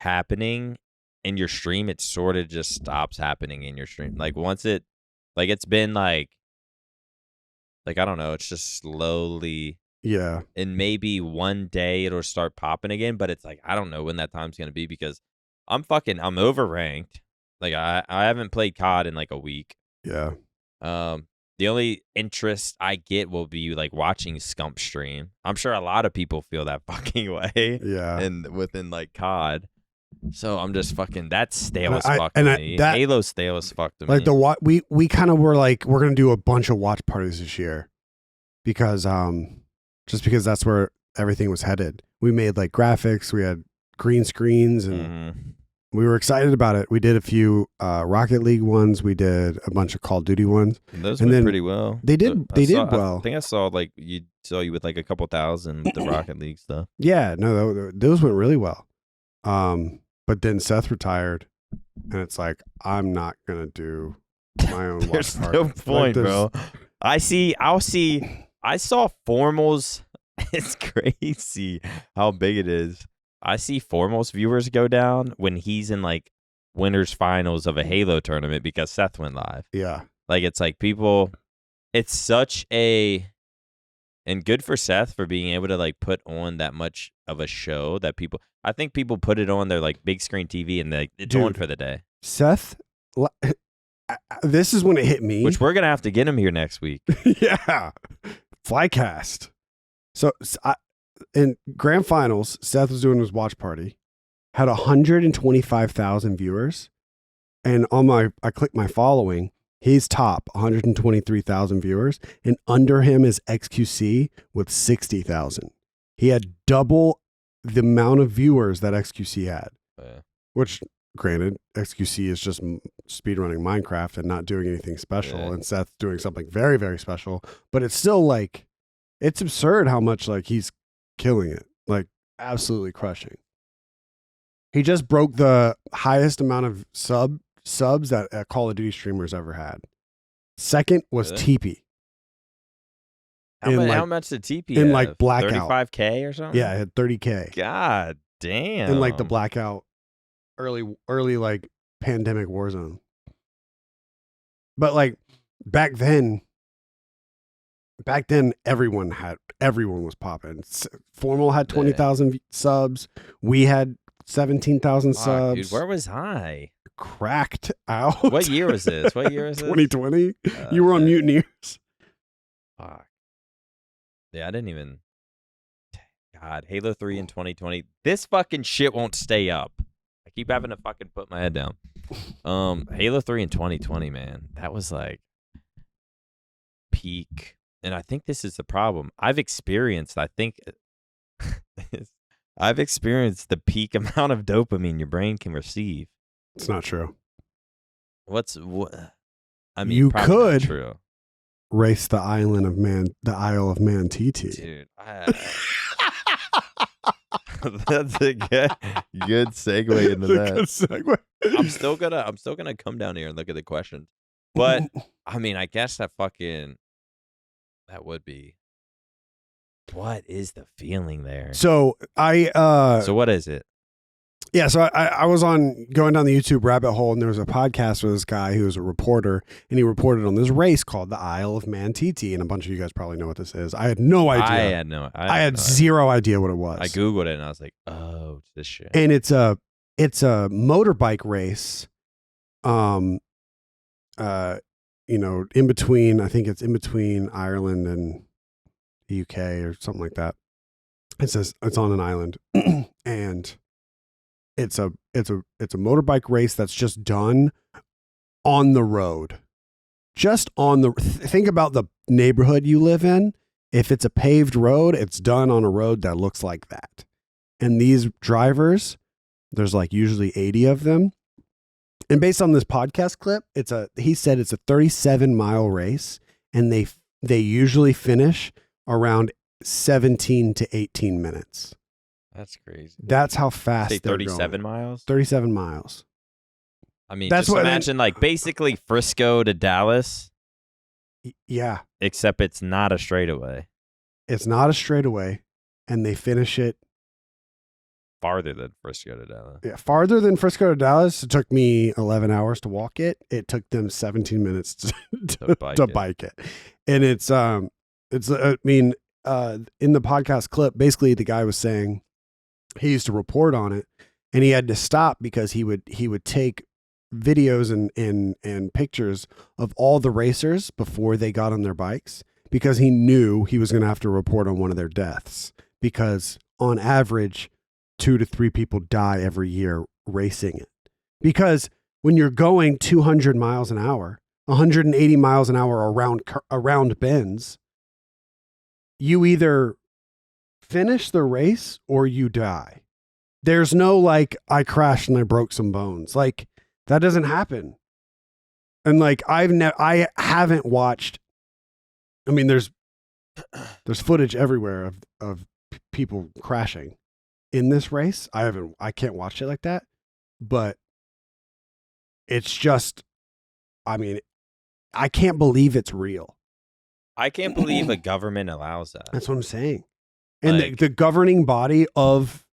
[SPEAKER 1] happening in your stream, it sort of just stops happening in your stream. Once it, it's been I don't know, it's just slowly.
[SPEAKER 3] Yeah.
[SPEAKER 1] And maybe one day it'll start popping again, but it's I don't know when that time's going to be, because I'm overranked. I haven't played COD in a week.
[SPEAKER 3] Yeah.
[SPEAKER 1] The only interest I get will be watching Scump stream. I'm sure a lot of people feel that fucking way.
[SPEAKER 3] Yeah.
[SPEAKER 1] And within COD. So I'm just that's stale as
[SPEAKER 3] I-
[SPEAKER 1] fuck
[SPEAKER 3] and
[SPEAKER 1] to
[SPEAKER 3] I-
[SPEAKER 1] me.
[SPEAKER 3] that-
[SPEAKER 1] Halo's stale as fuck to me.
[SPEAKER 3] We kind of were we're going to do a bunch of watch parties this year because just because that's where everything was headed. We made graphics, we had green screens, and we were excited about it. We did a few Rocket League ones, we did a bunch of Call of Duty ones.
[SPEAKER 1] And those
[SPEAKER 3] and
[SPEAKER 1] went
[SPEAKER 3] then
[SPEAKER 1] pretty well.
[SPEAKER 3] They did well.
[SPEAKER 1] I think I saw you with a couple thousand with the Rocket League stuff.
[SPEAKER 3] Yeah, no, those went really well. But then Seth retired, and it's I'm not gonna do my own watch
[SPEAKER 1] There's
[SPEAKER 3] party.
[SPEAKER 1] no point, bro. I saw formals. It's crazy how big it is. I see formals viewers go down when he's in winners finals of a Halo tournament because Seth went live.
[SPEAKER 3] Yeah.
[SPEAKER 1] It's people, it's such a, and good for Seth for being able to put on that much of a show that I think people put it on their big screen TV and it's on for the day.
[SPEAKER 3] Seth, this is when it hit me.
[SPEAKER 1] Which we're going to have to get him here next week.
[SPEAKER 3] Yeah. Flycast. So in grand finals, Seth was doing his watch party, had 125,000 viewers. And I clicked my following. He's top 123,000 viewers, and under him is XQC with 60,000. He had double the amount of viewers that XQC had, which granted, XQC is just speedrunning Minecraft and not doing anything special.
[SPEAKER 1] Yeah.
[SPEAKER 3] And Seth's doing something very, very special, but it's still it's absurd how much he's killing it, absolutely crushing. He just broke the highest amount of subs that a Call of Duty streamers ever had. Second was
[SPEAKER 1] Really?
[SPEAKER 3] TP.
[SPEAKER 1] How much did TP
[SPEAKER 3] in
[SPEAKER 1] have?
[SPEAKER 3] like Blackout.
[SPEAKER 1] 35K or something?
[SPEAKER 3] Yeah, it had 30K.
[SPEAKER 1] God damn.
[SPEAKER 3] In like the Blackout early like pandemic Warzone. But like back then everyone was popping. Formal had 20,000 subs. We had 17,000 subs.
[SPEAKER 1] Dude, where was I?
[SPEAKER 3] Cracked out.
[SPEAKER 1] What year was this?
[SPEAKER 3] 2020. You were on Mutineers.
[SPEAKER 1] Fuck. Yeah, I didn't even. God, Halo 3 in 2020. This fucking shit won't stay up. I keep having to fucking put my head down. Halo 3 in 2020, man. That was like peak. And I think this is the problem. I've experienced the peak amount of dopamine your brain can receive.
[SPEAKER 3] It's not true.
[SPEAKER 1] I mean,
[SPEAKER 3] you
[SPEAKER 1] probably not
[SPEAKER 3] could
[SPEAKER 1] true.
[SPEAKER 3] Race the Isle of Man TT.
[SPEAKER 1] Dude, that's a good segue into that.
[SPEAKER 3] Good segue.
[SPEAKER 1] I'm still gonna come down here and look at the questions. But I mean, I guess that would be. What is the feeling there?
[SPEAKER 3] So
[SPEAKER 1] So what is it?
[SPEAKER 3] Yeah, so I was going down the YouTube rabbit hole, and there was a podcast with this guy who was a reporter, and he reported on this race called the Isle of Man TT, and a bunch of you guys probably know what this is. I had no idea. I had zero idea what it was.
[SPEAKER 1] I Googled it, and I was like, oh, it's this shit.
[SPEAKER 3] And it's a motorbike race, in between, I think it's in between Ireland and the UK or something like that. It says it's on an island, and it's a motorbike race that's just done on the road. Just think about the neighborhood you live in. If it's a paved road, it's done on a road that looks like that. And these drivers, there's like usually 80 of them. And based on this podcast clip, he said it's a 37-mile race, and they usually finish around 17 to 18 minutes.
[SPEAKER 1] That's crazy.
[SPEAKER 3] That's how fast
[SPEAKER 1] Say
[SPEAKER 3] they're
[SPEAKER 1] 37
[SPEAKER 3] going.
[SPEAKER 1] miles?
[SPEAKER 3] 37 miles.
[SPEAKER 1] I mean,
[SPEAKER 3] That's
[SPEAKER 1] just imagine like basically Frisco to Dallas.
[SPEAKER 3] Yeah.
[SPEAKER 1] Except it's not a straightaway.
[SPEAKER 3] It's not a straightaway, and they finish it
[SPEAKER 1] farther than Frisco to Dallas.
[SPEAKER 3] Yeah, farther than Frisco to Dallas. It took me 11 hours to walk it. It took them 17 minutes to bike it. And in the podcast clip, basically the guy was saying he used to report on it, and he had to stop because he would take videos and pictures of all the racers before they got on their bikes, because he knew he was going to have to report on one of their deaths, because on average 2 to 3 people die every year racing it. Because when you're going 200 miles an hour, 180 miles an hour around bends, you either finish the race or you die. There's no like, I crashed and I broke some bones. Like, that doesn't happen. And like, I haven't watched. I mean, there's footage everywhere of people crashing in this race. I can't watch it like that, but it's just, I mean, I can't believe it's real.
[SPEAKER 1] I can't believe a government allows that.
[SPEAKER 3] That's what I'm saying. And like, the governing body of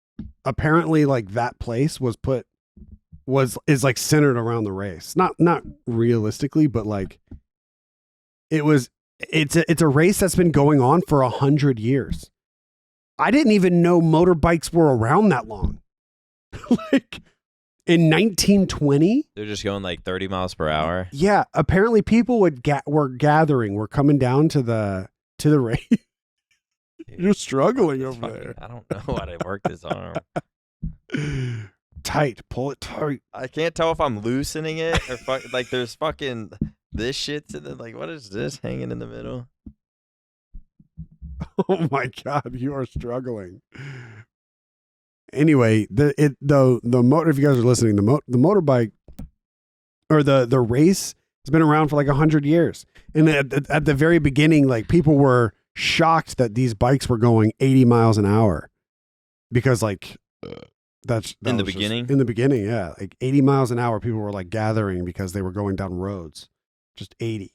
[SPEAKER 3] apparently like that place is like centered around the race. Not realistically, but like it's a race that's been going on for 100 years. I didn't even know motorbikes were around that long. Like in 1920,
[SPEAKER 1] they're just going like 30 miles per hour.
[SPEAKER 3] Yeah, apparently people were coming down to the race. You're struggling over there.
[SPEAKER 1] I don't know how to work this arm.
[SPEAKER 3] Tight, pull it tight.
[SPEAKER 1] I can't tell if I'm loosening it or like there's fucking this shit to the like. What is this hanging in the middle?
[SPEAKER 3] Oh my God, you are struggling. Anyway, the motor. If you guys are listening, the motorbike or the race has been around for like 100 years, and at the very beginning, like people were shocked that these bikes were going 80 miles an hour because like That
[SPEAKER 1] in the
[SPEAKER 3] was
[SPEAKER 1] beginning?
[SPEAKER 3] In the beginning, yeah. Like 80 miles an hour, people were like gathering because they were going down roads. Just 80.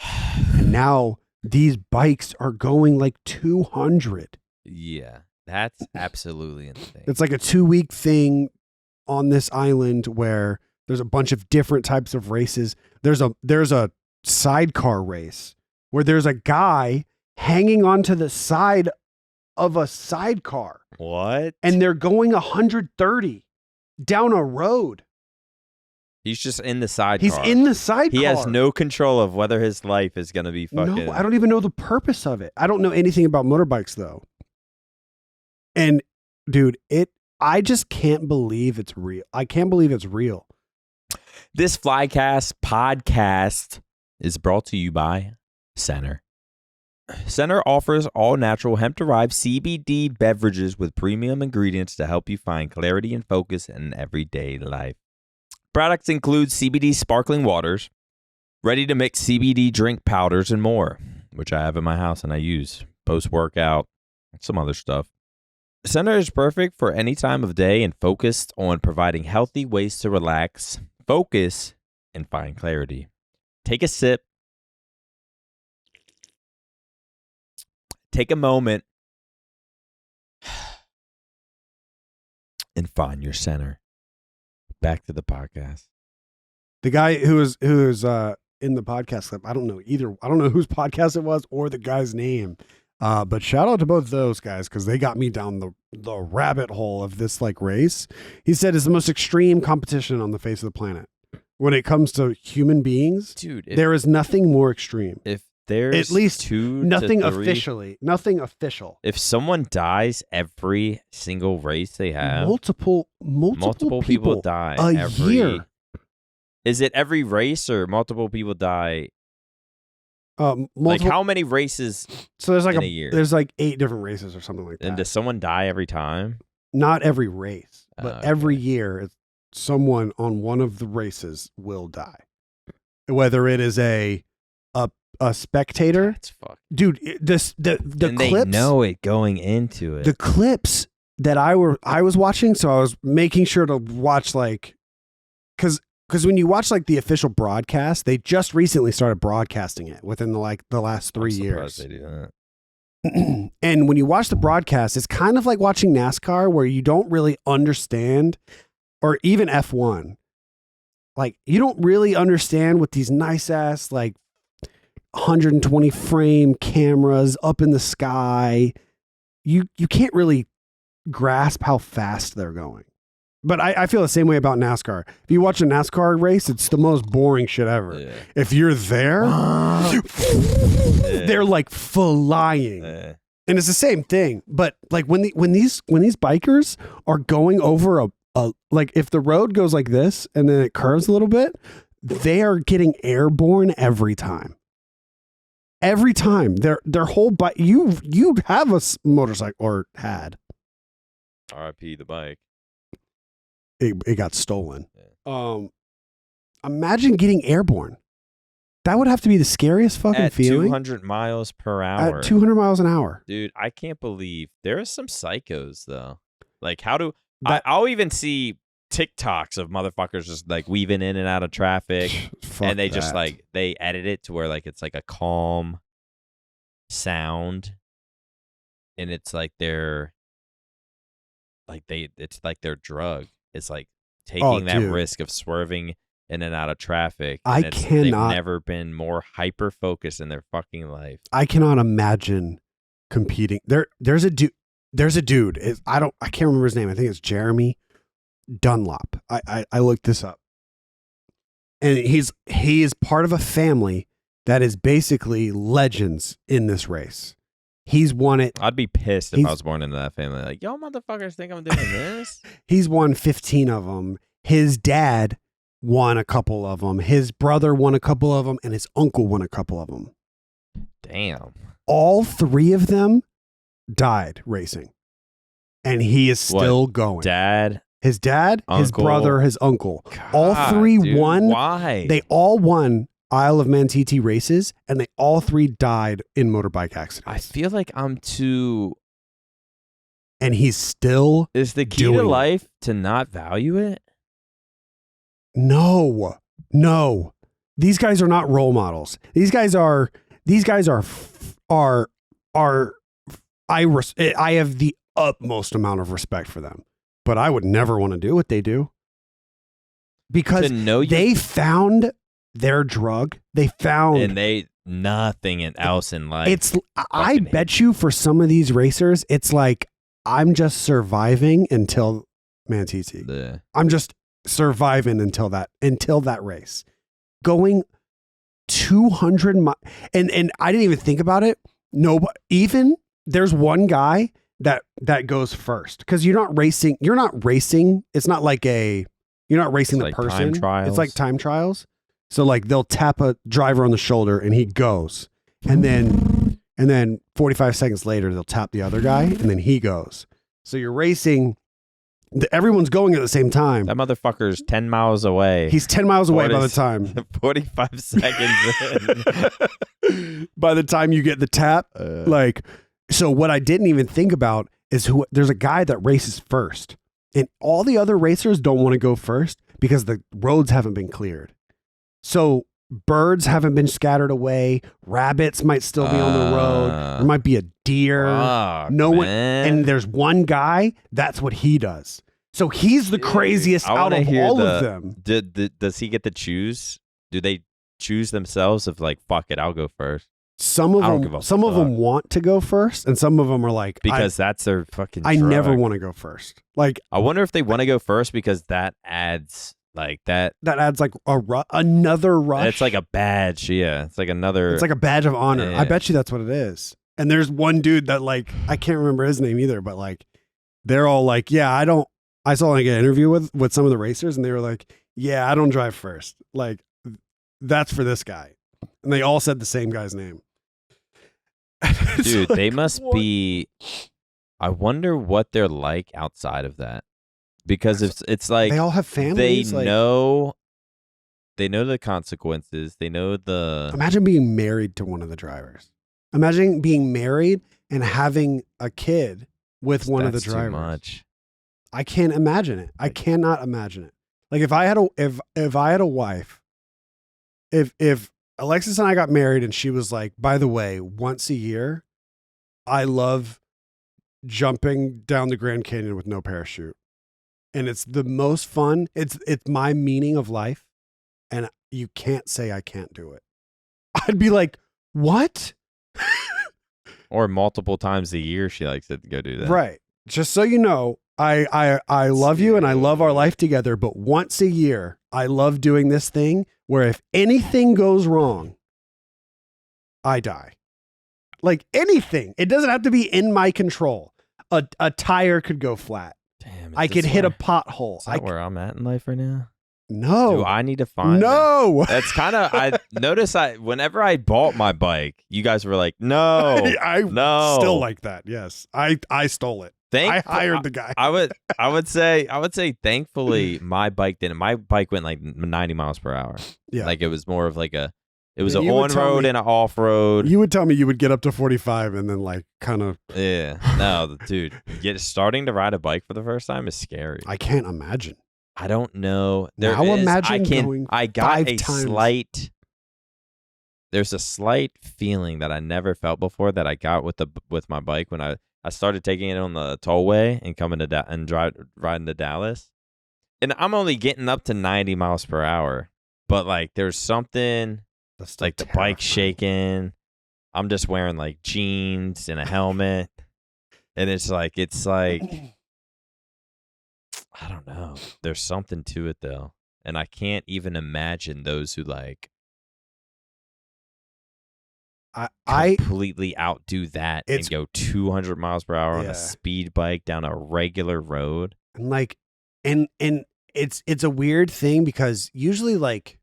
[SPEAKER 3] And now these bikes are going like 200.
[SPEAKER 1] Yeah, that's absolutely insane.
[SPEAKER 3] It's like a 2-week thing on this island where there's a bunch of different types of races. There's a sidecar race where there's a guy hanging onto the side of a sidecar.
[SPEAKER 1] What?
[SPEAKER 3] And they're going 130 down a road.
[SPEAKER 1] He's just in the sidecar.
[SPEAKER 3] He's in the sidecar.
[SPEAKER 1] He has no control of whether his life is going to be fucking...
[SPEAKER 3] No, I don't even know the purpose of it. I don't know anything about motorbikes, though. And, dude, I just can't believe it's real. I can't believe it's real.
[SPEAKER 1] This Flycast podcast is brought to you by CENTR. CENTR offers all-natural hemp-derived CBD beverages with premium ingredients to help you find clarity and focus in everyday life. Products include CBD sparkling waters, ready-to-mix CBD drink powders, and more, which I have in my house and I use post-workout, some other stuff. CENTR is perfect for any time of day and focused on providing healthy ways to relax, focus, and find clarity. Take a sip. Take a moment and find your center. Back to the podcast.
[SPEAKER 3] The guy who is in the podcast clip, I don't know either. I don't know whose podcast it was or the guy's name. But shout out to both those guys because they got me down the rabbit hole of this like race. He said it's the most extreme competition on the face of the planet. When it comes to human beings,
[SPEAKER 1] dude,
[SPEAKER 3] there is nothing more extreme.
[SPEAKER 1] If there's
[SPEAKER 3] at least nothing
[SPEAKER 1] official. If someone dies every single race they have,
[SPEAKER 3] multiple
[SPEAKER 1] people die every year. Is it every race or multiple people die? Like how many races?
[SPEAKER 3] So there's like
[SPEAKER 1] in a year?
[SPEAKER 3] There's like 8 different races or something like that.
[SPEAKER 1] And does someone die every time?
[SPEAKER 3] Not every race, but
[SPEAKER 1] Okay.
[SPEAKER 3] every year, someone on one of the races will die. Whether it is a spectator,
[SPEAKER 1] That's fucked.
[SPEAKER 3] dude. The
[SPEAKER 1] And
[SPEAKER 3] clips,
[SPEAKER 1] they know it going into it.
[SPEAKER 3] the clips that I was watching. So I was making sure to watch like, because when you watch like the official broadcast, they just recently started broadcasting it within the last 3
[SPEAKER 1] I'm surprised
[SPEAKER 3] years.
[SPEAKER 1] they do that.
[SPEAKER 3] And when you watch the broadcast, it's kind of like watching NASCAR where you don't really understand, or even F1. Like you don't really understand what these nice ass like 120 frame cameras up in the sky. You can't really grasp how fast they're going. But I feel the same way about NASCAR. If you watch a NASCAR race, it's the most boring shit ever.
[SPEAKER 1] Yeah.
[SPEAKER 3] If you're there, they're like flying.
[SPEAKER 1] Yeah.
[SPEAKER 3] And it's the same thing. But like when these bikers are going over a like if the road goes like this and then it curves a little bit, they are getting airborne every time. Every time. Their whole bike. You have a motorcycle or had.
[SPEAKER 1] RIP the bike.
[SPEAKER 3] It got stolen. Imagine getting airborne. That would have to be the scariest fucking
[SPEAKER 1] At
[SPEAKER 3] feeling.
[SPEAKER 1] 200 miles per hour.
[SPEAKER 3] At 200 miles an hour.
[SPEAKER 1] Dude, I can't believe there are some psychos though. Like how do I'll even see TikToks of motherfuckers just like weaving in and out of traffic and they just like they edit it to where like it's like a calm sound and it's like it's like their drug. It's like taking that risk of swerving in and out of traffic. And they've never been more hyper focused in their fucking life.
[SPEAKER 3] I cannot imagine competing. There's a dude. I can't remember his name. I think it's Jeremy Dunlop. I looked this up, and he is part of a family that is basically legends in this race. He's won it.
[SPEAKER 1] I'd be pissed if I was born into that family. Like, yo, motherfuckers think I'm doing this?
[SPEAKER 3] He's won 15 of them. His dad won a couple of them. His brother won a couple of them, and his uncle won a couple of them.
[SPEAKER 1] Damn.
[SPEAKER 3] All 3 of them died racing, and he is still going. His dad,
[SPEAKER 1] uncle,
[SPEAKER 3] his brother, his uncle.
[SPEAKER 1] God,
[SPEAKER 3] all 3
[SPEAKER 1] dude,
[SPEAKER 3] won.
[SPEAKER 1] Why?
[SPEAKER 3] They all won Isle of Man TT races, and they all 3 died in motorbike accidents.
[SPEAKER 1] I feel like I'm too
[SPEAKER 3] and he's still
[SPEAKER 1] Is the key
[SPEAKER 3] doing
[SPEAKER 1] to
[SPEAKER 3] it.
[SPEAKER 1] life to not value it?
[SPEAKER 3] No. These guys are not role models. I have the utmost amount of respect for them, but I would never want to do what they do because
[SPEAKER 1] To know you
[SPEAKER 3] they found their drug. They found
[SPEAKER 1] and they nothing else in life.
[SPEAKER 3] it's I
[SPEAKER 1] fucking
[SPEAKER 3] bet you for some of these racers, it's like I'm just surviving until TT. I'm just surviving until that race. Going 200 miles, and I didn't even think about it. No, but even there's one guy that goes first because you're not racing. It's not like you're not racing
[SPEAKER 1] It's
[SPEAKER 3] the
[SPEAKER 1] like
[SPEAKER 3] person.
[SPEAKER 1] time trials.
[SPEAKER 3] It's like time trials. So like they'll tap a driver on the shoulder and he goes, and then 45 seconds later they'll tap the other guy and then he goes. So you're racing. Everyone's going at the same time.
[SPEAKER 1] That motherfucker's 10 miles away.
[SPEAKER 3] He's 10 miles away by the time.
[SPEAKER 1] 45 seconds in.
[SPEAKER 3] By the time you get the tap, so what I didn't even think about is there's a guy that races first, and all the other racers don't want to go first because the roads haven't been cleared. So birds haven't been scattered away. Rabbits might still be on the road. There might be a deer. One, and there's one guy. That's what he does. So he's the craziest out of all of them.
[SPEAKER 1] Does he get to choose? Do they choose themselves of like, fuck it, I'll go first?
[SPEAKER 3] Some of them want to go first, and some of them are like,
[SPEAKER 1] because that's their fucking
[SPEAKER 3] I
[SPEAKER 1] drug.
[SPEAKER 3] never want to go first. Like,
[SPEAKER 1] I wonder if they want to go first because that adds like that
[SPEAKER 3] adds like another rush.
[SPEAKER 1] It's like a badge. Yeah, it's like another.
[SPEAKER 3] It's like a badge of honor.
[SPEAKER 1] Yeah.
[SPEAKER 3] I bet you that's what it is. And there's one dude that like I can't remember his name either, but like they're all like, yeah, I saw like an interview with some of the racers, and they were like, yeah, I don't drive first. Like that's for this guy, and they all said the same guy's name.
[SPEAKER 1] Dude,
[SPEAKER 3] like,
[SPEAKER 1] they must be. I wonder what they're like outside of that, because it's like
[SPEAKER 3] they all have families.
[SPEAKER 1] They know the consequences. They know the.
[SPEAKER 3] Imagine being married to one of the drivers. Imagine being married and having a kid with one of the drivers.
[SPEAKER 1] Too much.
[SPEAKER 3] I can't imagine it. I cannot imagine it. Like if I had a wife, if Alexis and I got married and she was like, by the way, once a year, I love jumping down the Grand Canyon with no parachute. And it's the most fun. It's my meaning of life. And you can't say I can't do it. I'd be like, what?
[SPEAKER 1] Or multiple times a year she likes to go do that.
[SPEAKER 3] Right. Just so you know, I love you and I love our life together, but once a year, I love doing this thing where if anything goes wrong, I die. Like anything. It doesn't have to be in my control. A tire could go flat.
[SPEAKER 1] Damn,
[SPEAKER 3] I could hit a pothole.
[SPEAKER 1] Is that where I'm at in life right now?
[SPEAKER 3] No.
[SPEAKER 1] Do I need to find
[SPEAKER 3] No.
[SPEAKER 1] That's kind of I notice whenever I bought my bike, you guys were like, no.
[SPEAKER 3] I
[SPEAKER 1] no.
[SPEAKER 3] still like that. Yes. I stole it. I hired the guy.
[SPEAKER 1] I would say thankfully my bike didn't. My bike went like 90 miles per hour.
[SPEAKER 3] Yeah.
[SPEAKER 1] Like it was more of like it was an
[SPEAKER 3] You would tell
[SPEAKER 1] on-road
[SPEAKER 3] me-
[SPEAKER 1] and an off-road.
[SPEAKER 3] You would tell me you would get up to 45 and then like kind of
[SPEAKER 1] Yeah. No, dude, starting to ride a bike for the first time is scary.
[SPEAKER 3] I can't imagine.
[SPEAKER 1] I don't know.
[SPEAKER 3] Now imagine going
[SPEAKER 1] I got
[SPEAKER 3] 5
[SPEAKER 1] a
[SPEAKER 3] times.
[SPEAKER 1] slight. There's a slight feeling that I never felt before that I got with my bike when I started taking it on the tollway and coming to riding to Dallas, and I'm only getting up to 90 miles per hour, but like there's something
[SPEAKER 3] That's
[SPEAKER 1] like the bike shaking. I'm just wearing like jeans and a helmet, and it's like I don't know. There's something to it though, and I can't even imagine those who like
[SPEAKER 3] I
[SPEAKER 1] completely outdo that and go 200 miles per hour on a speed bike down a regular road.
[SPEAKER 3] and like and it's a weird thing because usually like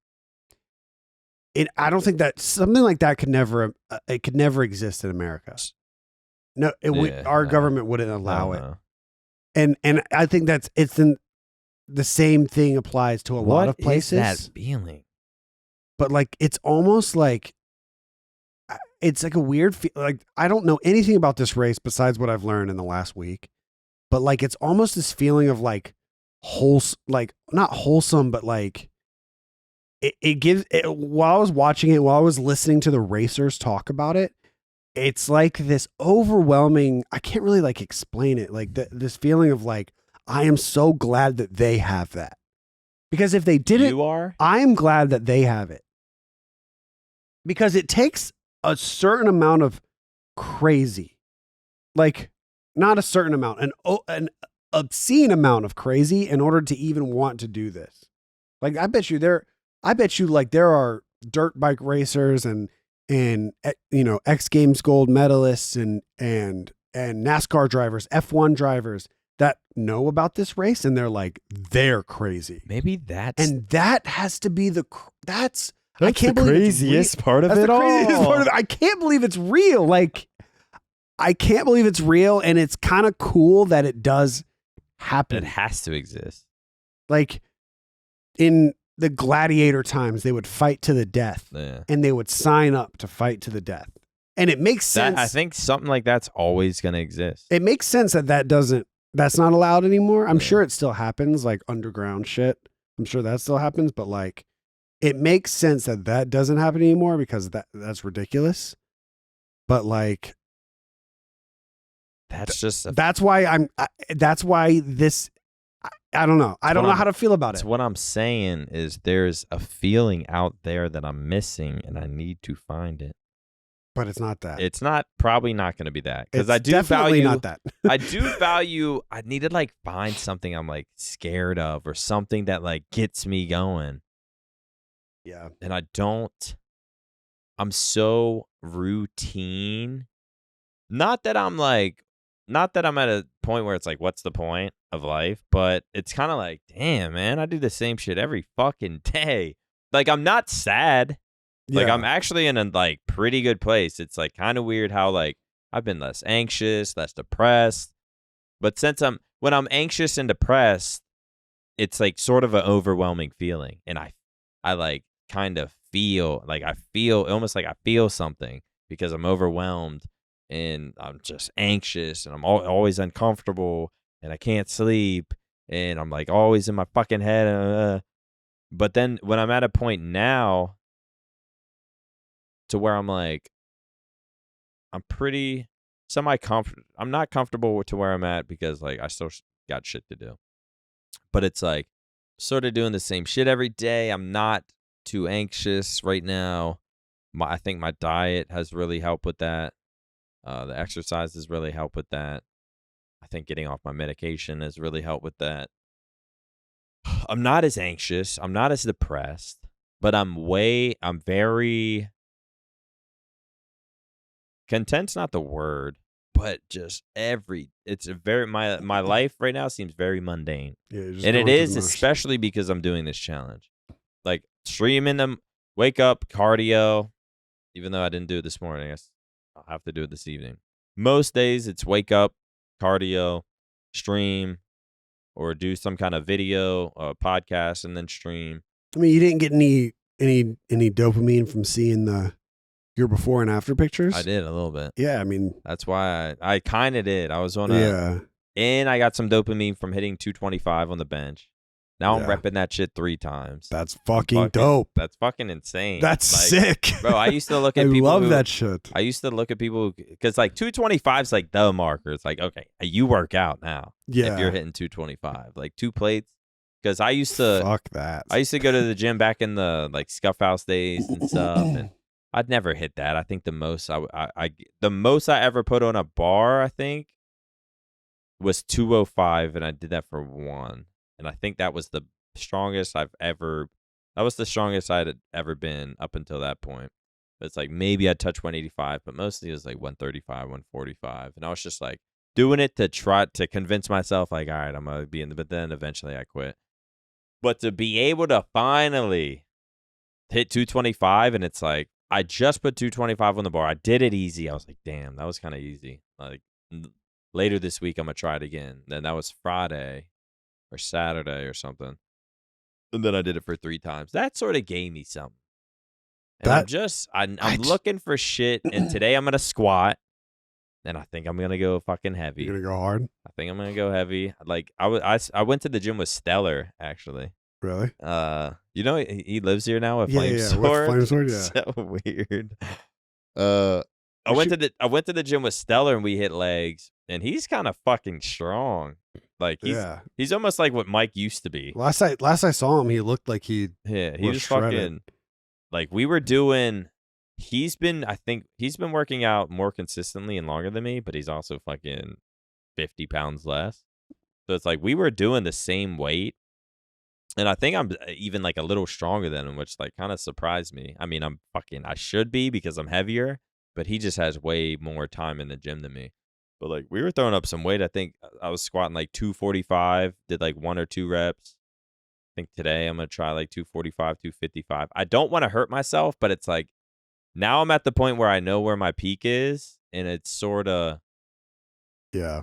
[SPEAKER 3] I don't think that something like that could never exist in America. No, our government wouldn't allow it. And I think the same thing applies to a lot of places.
[SPEAKER 1] What is that feeling?
[SPEAKER 3] But like it's almost like it's like a weird like I don't know anything about this race besides what I've learned in the last week. but like it's almost this feeling of like like not wholesome, but like it gives it, while I was watching it, while I was listening to the racers talk about it, it's like this overwhelming, I can't really like explain it, like this feeling of like, I am so glad that they have that. Because if they didn't,
[SPEAKER 1] You are?
[SPEAKER 3] I am glad that they have it. Because it takes a certain amount of crazy, like not a certain amount, an obscene amount of crazy in order to even want to do this. Like I bet you there are dirt bike racers and you know, X Games gold medalists and NASCAR drivers, F1 drivers that know about this race and they're crazy.
[SPEAKER 1] Maybe that
[SPEAKER 3] has to be that's
[SPEAKER 1] I can't believe craziest part of it all.
[SPEAKER 3] I can't believe it's real. Like I can't believe it's real, and it's kind of cool that it does happen.
[SPEAKER 1] It has to exist.
[SPEAKER 3] Like in the gladiator times, they would fight to the death, and they would sign up to fight to the death. And it makes sense.
[SPEAKER 1] I think something like that's always going to exist.
[SPEAKER 3] It makes sense that's not allowed anymore. I'm sure it still happens, like underground shit. I'm sure that still happens, but like it makes sense that doesn't happen anymore because that's ridiculous. But like that's why I don't know. I don't know how to feel about it.
[SPEAKER 1] So what I'm saying is there's a feeling out there that I'm missing and I need to find it.
[SPEAKER 3] But it's not that.
[SPEAKER 1] It's probably not going to be that. Because I do
[SPEAKER 3] definitely
[SPEAKER 1] value
[SPEAKER 3] not that.
[SPEAKER 1] I do value, I need to like find something I'm like scared of or something that like gets me going.
[SPEAKER 3] Yeah.
[SPEAKER 1] And I'm so routine. Not that I'm at a point where it's like, what's the point of life? But it's kind of like, damn, man, I do the same shit every fucking day. Like, I'm not sad. Like, I'm actually in a, like, pretty good place. It's, like, kind of weird how, like, I've been less anxious, less depressed. But when I'm anxious and depressed, it's, like, sort of an overwhelming feeling. And I like, kind of feel, like, almost like I feel something because I'm overwhelmed. And I'm just anxious, and I'm always uncomfortable, and I can't sleep, and I'm like always in my fucking head. But then when I'm at a point now to where I'm like, I'm pretty semi-comfortable. I'm not comfortable to where I'm at because like I still got shit to do. But it's like sort of doing the same shit every day. I'm not too anxious right now. I think my diet has really helped with that. The exercises really help with that. I think getting off my medication has really helped with that. I'm not as anxious. I'm not as depressed, but I'm very content's not the word, but just my life right now seems very mundane.
[SPEAKER 3] Yeah,
[SPEAKER 1] and it is, especially because I'm doing this challenge. Like streaming them, wake up, cardio, even though I didn't do it this morning. I guess I'll have to do it this evening. Most days it's wake up, cardio, stream, or do some kind of video, podcast, and then stream.
[SPEAKER 3] I mean, you didn't get any dopamine from seeing your before and after pictures?
[SPEAKER 1] I did a little bit.
[SPEAKER 3] Yeah, I mean,
[SPEAKER 1] that's why I kind of did. I was on and I got some dopamine from hitting 225 on the bench. Now I'm repping that shit 3 times.
[SPEAKER 3] That's fucking dope.
[SPEAKER 1] That's fucking insane.
[SPEAKER 3] That's like, sick.
[SPEAKER 1] Bro, I used to look at people.
[SPEAKER 3] I love that shit.
[SPEAKER 1] I used to look at people because like 225 is like the marker. It's like, okay, you work out now.
[SPEAKER 3] Yeah.
[SPEAKER 1] If you're hitting 225, like 2 plates. Because I used to.
[SPEAKER 3] Fuck that.
[SPEAKER 1] I used to go to the gym back in the like Scuff House days and stuff. And I'd never hit that. I think the most I ever put on a bar, I think, was 205. And I did that for 1. And I think that was the strongest I'd ever been up until that point. But it's like maybe I'd touch 185, but mostly it was like 135, 145. And I was just like doing it to try to convince myself like, all right, I'm going to be in but then eventually I quit. But to be able to finally hit 225 and it's like, I just put 225 on the bar. I did it easy. I was like, damn, that was kind of easy. Like later this week, I'm going to try it again. Then that was Friday or Saturday or something. And then I did it for 3 times. That sort of gave me something. And I'm looking for shit. And today I'm going to squat. and I think I'm gonna go fucking heavy.
[SPEAKER 3] You're gonna go hard?
[SPEAKER 1] I think I'm gonna go heavy. Like I went to the gym with Stellar actually.
[SPEAKER 3] Really?
[SPEAKER 1] You know he lives here now with
[SPEAKER 3] Yeah,
[SPEAKER 1] Flame
[SPEAKER 3] yeah.
[SPEAKER 1] Sword.
[SPEAKER 3] With Flame Sword, yeah.
[SPEAKER 1] So weird. I went to the gym with Stellar and we hit legs, and he's kind of fucking strong. Like he's almost like what Mike used to be.
[SPEAKER 3] Last I saw him, he looked like he
[SPEAKER 1] was fucking like we were doing. I think he's been working out more consistently and longer than me, but he's also fucking 50 pounds less. So it's like we were doing the same weight, and I think I'm even like a little stronger than him, which like kind of surprised me. I mean, I should be because I'm heavier, but he just has way more time in the gym than me. But like we were throwing up some weight. I think I was squatting like 245, did like 1 or 2 reps. I think today I'm gonna try like 245, 255. I don't want to hurt myself, but it's like now I'm at the point where I know where my peak is, and it's sort of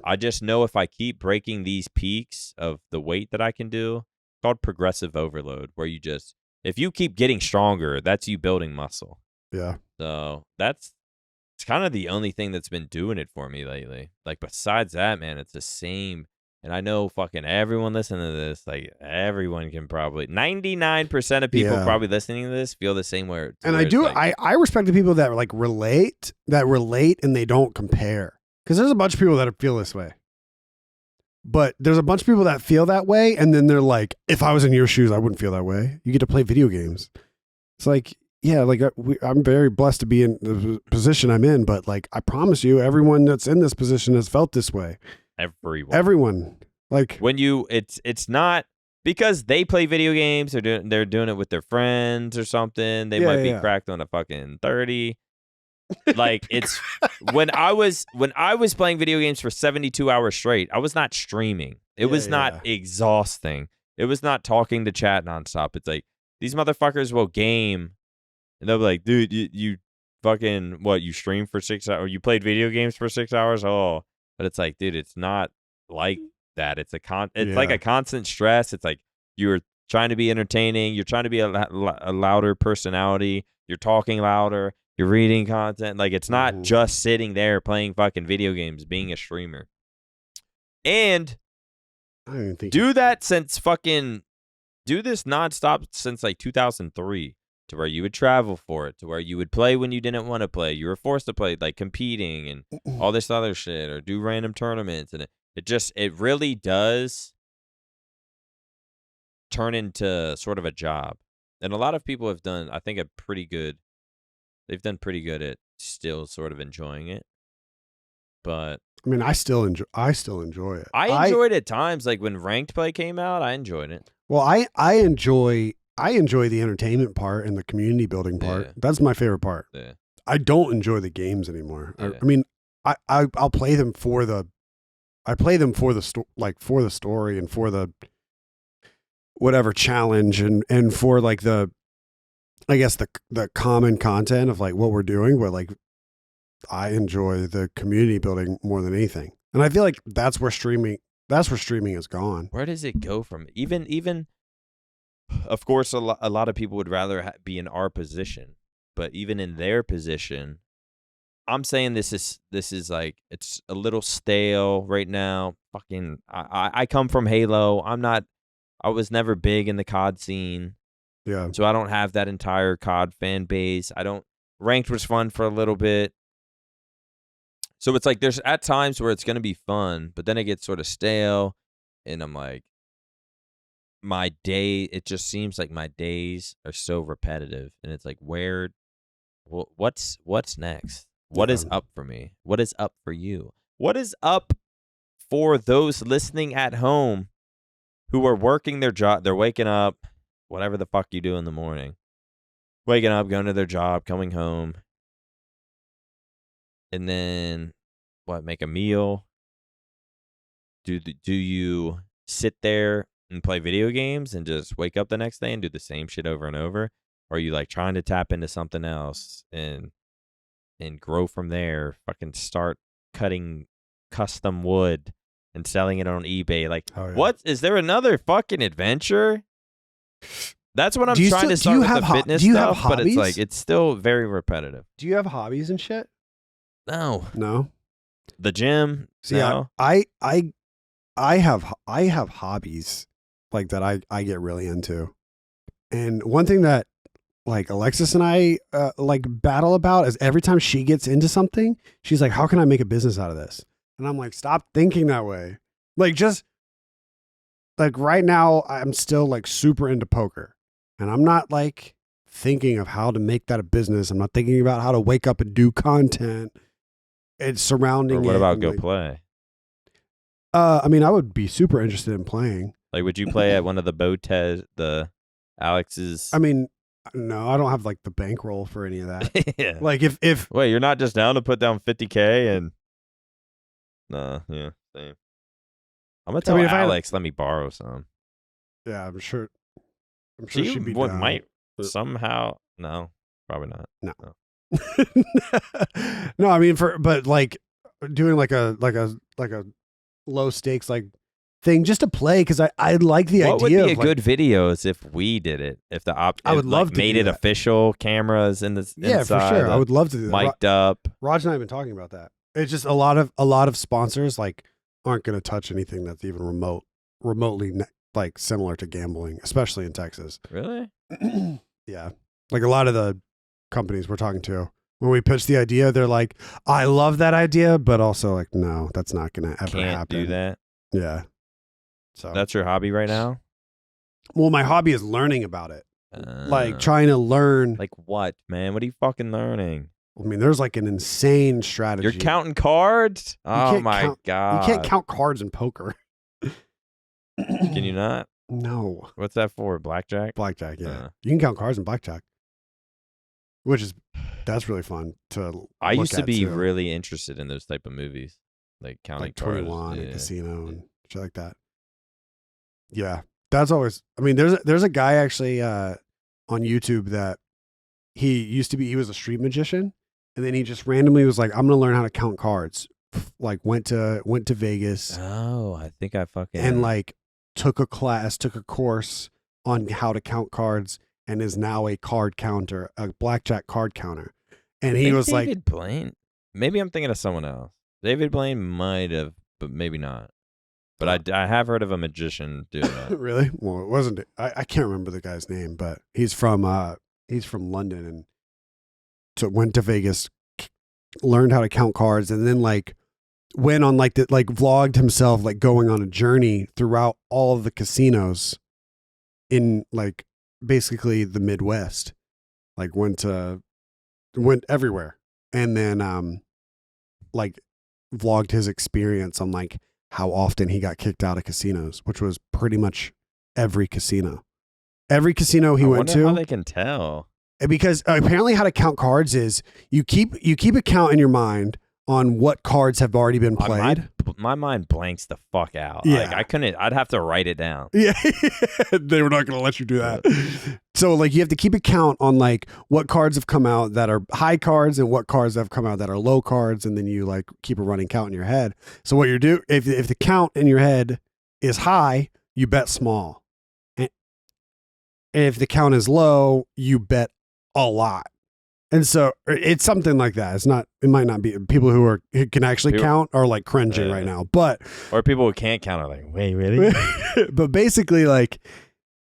[SPEAKER 1] I just know if I keep breaking these peaks of the weight that I can do, it's called progressive overload, where you just if you keep getting stronger, that's you building muscle.
[SPEAKER 3] Yeah.
[SPEAKER 1] So it's kind of the only thing that's been doing it for me lately. Like besides that, man, it's the same. And I know fucking everyone listening to this, like everyone can probably 99% of people probably listening to this feel the same way.
[SPEAKER 3] And I respect the people that like relate and they don't compare. Because there's a bunch of people that feel this way. But there's a bunch of people that feel that way, and then they're like, if I was in your shoes, I wouldn't feel that way. You get to play video games. It's like, yeah, like I'm very blessed to be in the position I'm in, but like I promise you, everyone that's in this position has felt this way. Everyone. Like
[SPEAKER 1] when it's not because they play video games or they're doing it with their friends or something. They might be cracked on a fucking 30. Like it's when I was playing video games for 72 hours straight, I was not streaming. It was not exhausting. It was not talking to chat nonstop. It's like these motherfuckers will game and they'll be like, dude, you fucking what, you stream for 6 hours or you played video games for 6 hours? Oh. But it's like, dude, it's not like that. It's like a constant stress. It's like you're trying to be entertaining. You're trying to be a louder personality. You're talking louder. You're reading content. Like it's not just sitting there playing fucking video games, being a streamer. And do this nonstop since like 2003. To where you would travel for it, to where you would play when you didn't want to play. You were forced to play, like competing and all this other shit, or do random tournaments. And it really does turn into sort of a job. And a lot of people have done, I think, they've done pretty good at still sort of enjoying it. But
[SPEAKER 3] I mean, I still enjoy it.
[SPEAKER 1] I enjoyed it at times, like when ranked play came out, I enjoyed it.
[SPEAKER 3] Well, I enjoy the entertainment part and the community building part. Yeah. That's my favorite part.
[SPEAKER 1] Yeah.
[SPEAKER 3] I don't enjoy the games anymore.
[SPEAKER 1] Yeah.
[SPEAKER 3] I mean, I'll play them for the for the story and for the whatever challenge and for like the, I guess the common content of like what we're doing. But like, I enjoy the community building more than anything. And I feel like that's where streaming has gone.
[SPEAKER 1] Where does it go from? Even of course, a lot of people would rather be in our position, but even in their position, I'm saying this is like it's a little stale right now. Fucking, I come from Halo. I was never big in the COD scene, so I don't have that entire COD fan base. Ranked was fun for a little bit, so it's like there's at times where it's gonna be fun, but then it gets sort of stale, and I'm like. It just seems like my days are so repetitive, and it's like, what's next? What is up for me? What is up for you? What is up for those listening at home who are working their job? They're waking up, whatever the fuck you do in the morning, waking up, going to their job, coming home, and then make a meal? Do you sit there and play video games and just wake up the next day and do the same shit over and over? Or are you like trying to tap into something else and grow from there? Fucking start cutting custom wood and selling it on eBay. Like, what? Is there another fucking adventure? That's what I'm trying to start with the fitness stuff, but it's like, it's still very repetitive.
[SPEAKER 3] Do you have hobbies and shit?
[SPEAKER 1] No. The gym.
[SPEAKER 3] See,
[SPEAKER 1] now?
[SPEAKER 3] I have hobbies like that I get really into. And one thing that like Alexis and I like battle about is every time she gets into something, she's like, how can I make a business out of this? And I'm like, stop thinking that way. Like, just like right now, I'm still like super into poker, and I'm not like thinking of how to make that a business. I'm not thinking about how to wake up and do content and surrounding
[SPEAKER 1] Or what
[SPEAKER 3] it.
[SPEAKER 1] about
[SPEAKER 3] and,
[SPEAKER 1] go
[SPEAKER 3] like,
[SPEAKER 1] play?
[SPEAKER 3] I mean, I would be super interested in playing.
[SPEAKER 1] Like, would you play at one of the Alex's?
[SPEAKER 3] I mean, no, I don't have like the bankroll for any of that.
[SPEAKER 1] Yeah.
[SPEAKER 3] Like if
[SPEAKER 1] Wait, you're not just down to put down $50K and? Nah, yeah, same. I'm gonna tell
[SPEAKER 3] mean, if I had-
[SPEAKER 1] Alex, let me borrow some.
[SPEAKER 3] yeah, I'm sure
[SPEAKER 1] She
[SPEAKER 3] she'd be
[SPEAKER 1] would
[SPEAKER 3] down.
[SPEAKER 1] might somehow. No, probably not.
[SPEAKER 3] No. No, I mean but like doing like a low stakes like thing just to play, because I like the
[SPEAKER 1] What would
[SPEAKER 3] idea
[SPEAKER 1] be a
[SPEAKER 3] of like,
[SPEAKER 1] good video is if we did it. If the
[SPEAKER 3] I would love to
[SPEAKER 1] made
[SPEAKER 3] do
[SPEAKER 1] it
[SPEAKER 3] that.
[SPEAKER 1] official, cameras in the
[SPEAKER 3] yeah,
[SPEAKER 1] inside,
[SPEAKER 3] for sure. I would love to do that.
[SPEAKER 1] mic'd up.
[SPEAKER 3] Raj and I have been talking about that. It's just a lot of sponsors like aren't going to touch anything that's even remotely like similar to gambling, especially in Texas.
[SPEAKER 1] Really?
[SPEAKER 3] Yeah, like a lot of the companies we're talking to, when we pitch the idea, they're like, I love that idea, but also like, no, that's not going to ever
[SPEAKER 1] Can't
[SPEAKER 3] happen.
[SPEAKER 1] do that.
[SPEAKER 3] Yeah. So
[SPEAKER 1] That's your hobby right now?
[SPEAKER 3] well, my hobby is learning about it, like
[SPEAKER 1] Uh,
[SPEAKER 3] trying to learn.
[SPEAKER 1] like what, man? What are you fucking learning?
[SPEAKER 3] I mean, there's like an insane strategy.
[SPEAKER 1] You're counting cards? Oh
[SPEAKER 3] can't
[SPEAKER 1] my
[SPEAKER 3] count-
[SPEAKER 1] god!
[SPEAKER 3] You can't count cards in poker.
[SPEAKER 1] Can you not?
[SPEAKER 3] No.
[SPEAKER 1] What's that for? Blackjack?
[SPEAKER 3] Blackjack, yeah.
[SPEAKER 1] Uh.
[SPEAKER 3] You can count cards in blackjack, that's really fun to
[SPEAKER 1] I
[SPEAKER 3] look
[SPEAKER 1] used to
[SPEAKER 3] at,
[SPEAKER 1] be
[SPEAKER 3] too.
[SPEAKER 1] really interested in those type of movies, like counting
[SPEAKER 3] like
[SPEAKER 1] cards.
[SPEAKER 3] 21 and
[SPEAKER 1] Yeah.
[SPEAKER 3] Casino and shit like that. Yeah. That's always, I mean, there's a guy actually on YouTube that he was a street magician, and then he just randomly was like, I'm going to learn how to count cards. Like went to Vegas
[SPEAKER 1] Oh, I think I fucking
[SPEAKER 3] and like took a course on how to count cards, and is now a blackjack card counter. And
[SPEAKER 1] I
[SPEAKER 3] he
[SPEAKER 1] think
[SPEAKER 3] was like,
[SPEAKER 1] David Blaine. Maybe I'm thinking of someone else. David Blaine might have, but maybe not. But I have heard of a magician doing that.
[SPEAKER 3] really? Well, it wasn't. I can't remember the guy's name, but he's from London, and so went to Vegas, learned how to count cards, and then like went on like vlogged himself like going on a journey throughout all of the casinos in like basically the Midwest. Like went everywhere, and then like vlogged his experience on like how often he got kicked out of casinos, which was pretty much every casino he
[SPEAKER 1] I
[SPEAKER 3] went
[SPEAKER 1] wonder
[SPEAKER 3] to.
[SPEAKER 1] how they can tell.
[SPEAKER 3] Because apparently how to count cards is you keep a count in your mind on what cards have already been played.
[SPEAKER 1] My mind blanks the fuck out.
[SPEAKER 3] Yeah.
[SPEAKER 1] Like I couldn't. I'd have to write it down.
[SPEAKER 3] Yeah, they were not going to let you do that. So like you have to keep a count on like what cards have come out that are high cards and what cards have come out that are low cards, and then you like keep a running count in your head. So what you do if the count in your head is high, you bet small, and if the count is low, you bet a lot. And so it's something like that. It might not be people who can actually count are like cringing right now, but
[SPEAKER 1] Or people who can't count are like, wait, really?
[SPEAKER 3] but basically like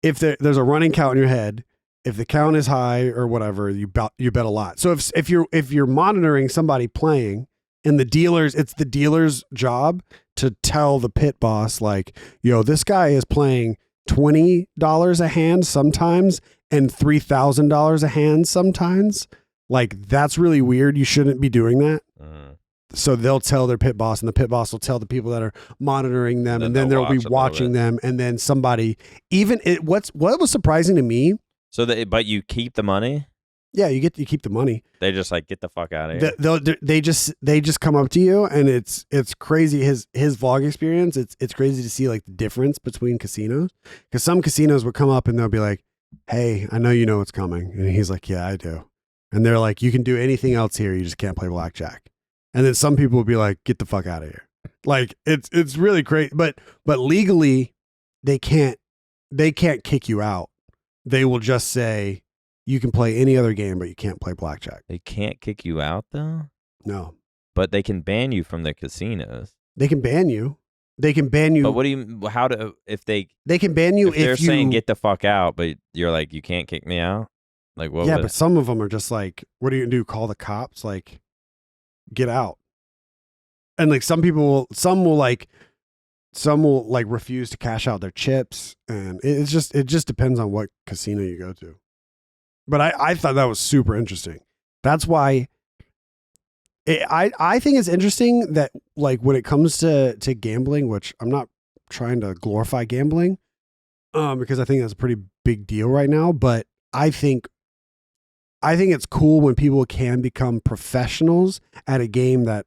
[SPEAKER 3] if there's a running count in your head, if the count is high or whatever, you bet a lot. So if you're monitoring somebody playing, and it's the dealer's job to tell the pit boss like, yo, this guy is playing $20 a hand sometimes and $3,000 a hand sometimes. Like, that's really weird. You shouldn't be doing that. So they'll tell their pit boss, and the pit boss will tell the people that are monitoring them, and then they'll be watching them. And then somebody, what was surprising to me.
[SPEAKER 1] But you keep the money?
[SPEAKER 3] Yeah, you keep the money.
[SPEAKER 1] They just like, get the fuck out of here.
[SPEAKER 3] They just come up to you, and it's crazy. His vlog experience. It's crazy to see like the difference between casinos, because some casinos would come up and they'll be like, "Hey, I know you know what's coming," and he's like, "Yeah, I do." And they're like, "You can do anything else here, you just can't play blackjack." And then some people will be like, "Get the fuck out of here." Like it's really crazy, but legally they can't kick you out. They will just say you can play any other game, but you can't play blackjack.
[SPEAKER 1] They can't kick you out though?
[SPEAKER 3] No.
[SPEAKER 1] But they can ban you from the casinos.
[SPEAKER 3] They can ban you. They can ban you.
[SPEAKER 1] But what do you? How do if they?
[SPEAKER 3] They can ban you
[SPEAKER 1] if they're
[SPEAKER 3] if you
[SPEAKER 1] saying get the fuck out, but you're like you can't kick me out. Like what?
[SPEAKER 3] Yeah, but some of them are just like, what are you gonna do? Call the cops? Like, get out. And like some will refuse to cash out their chips, and it just depends on what casino you go to. But I thought that was super interesting. That's why I think it's interesting that like when it comes to gambling, which I'm not trying to glorify gambling, because I think that's a pretty big deal right now. But I think it's cool when people can become professionals at a game that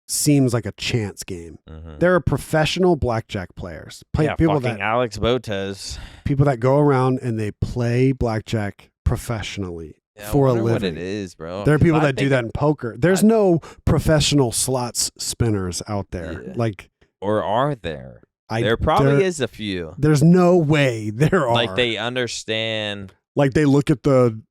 [SPEAKER 3] seems like a chance game.
[SPEAKER 1] Mm-hmm.
[SPEAKER 3] There are professional blackjack players.
[SPEAKER 1] People that Alex Botes.
[SPEAKER 3] People that go around and they play blackjack professionally for a living.
[SPEAKER 1] What it is, bro.
[SPEAKER 3] There are people that do that in poker. There's no professional slots spinners out there.
[SPEAKER 1] Yeah.
[SPEAKER 3] Like,
[SPEAKER 1] or are there? There probably is a few.
[SPEAKER 3] There's no way there are.
[SPEAKER 1] Like they understand.
[SPEAKER 3] Like they look at the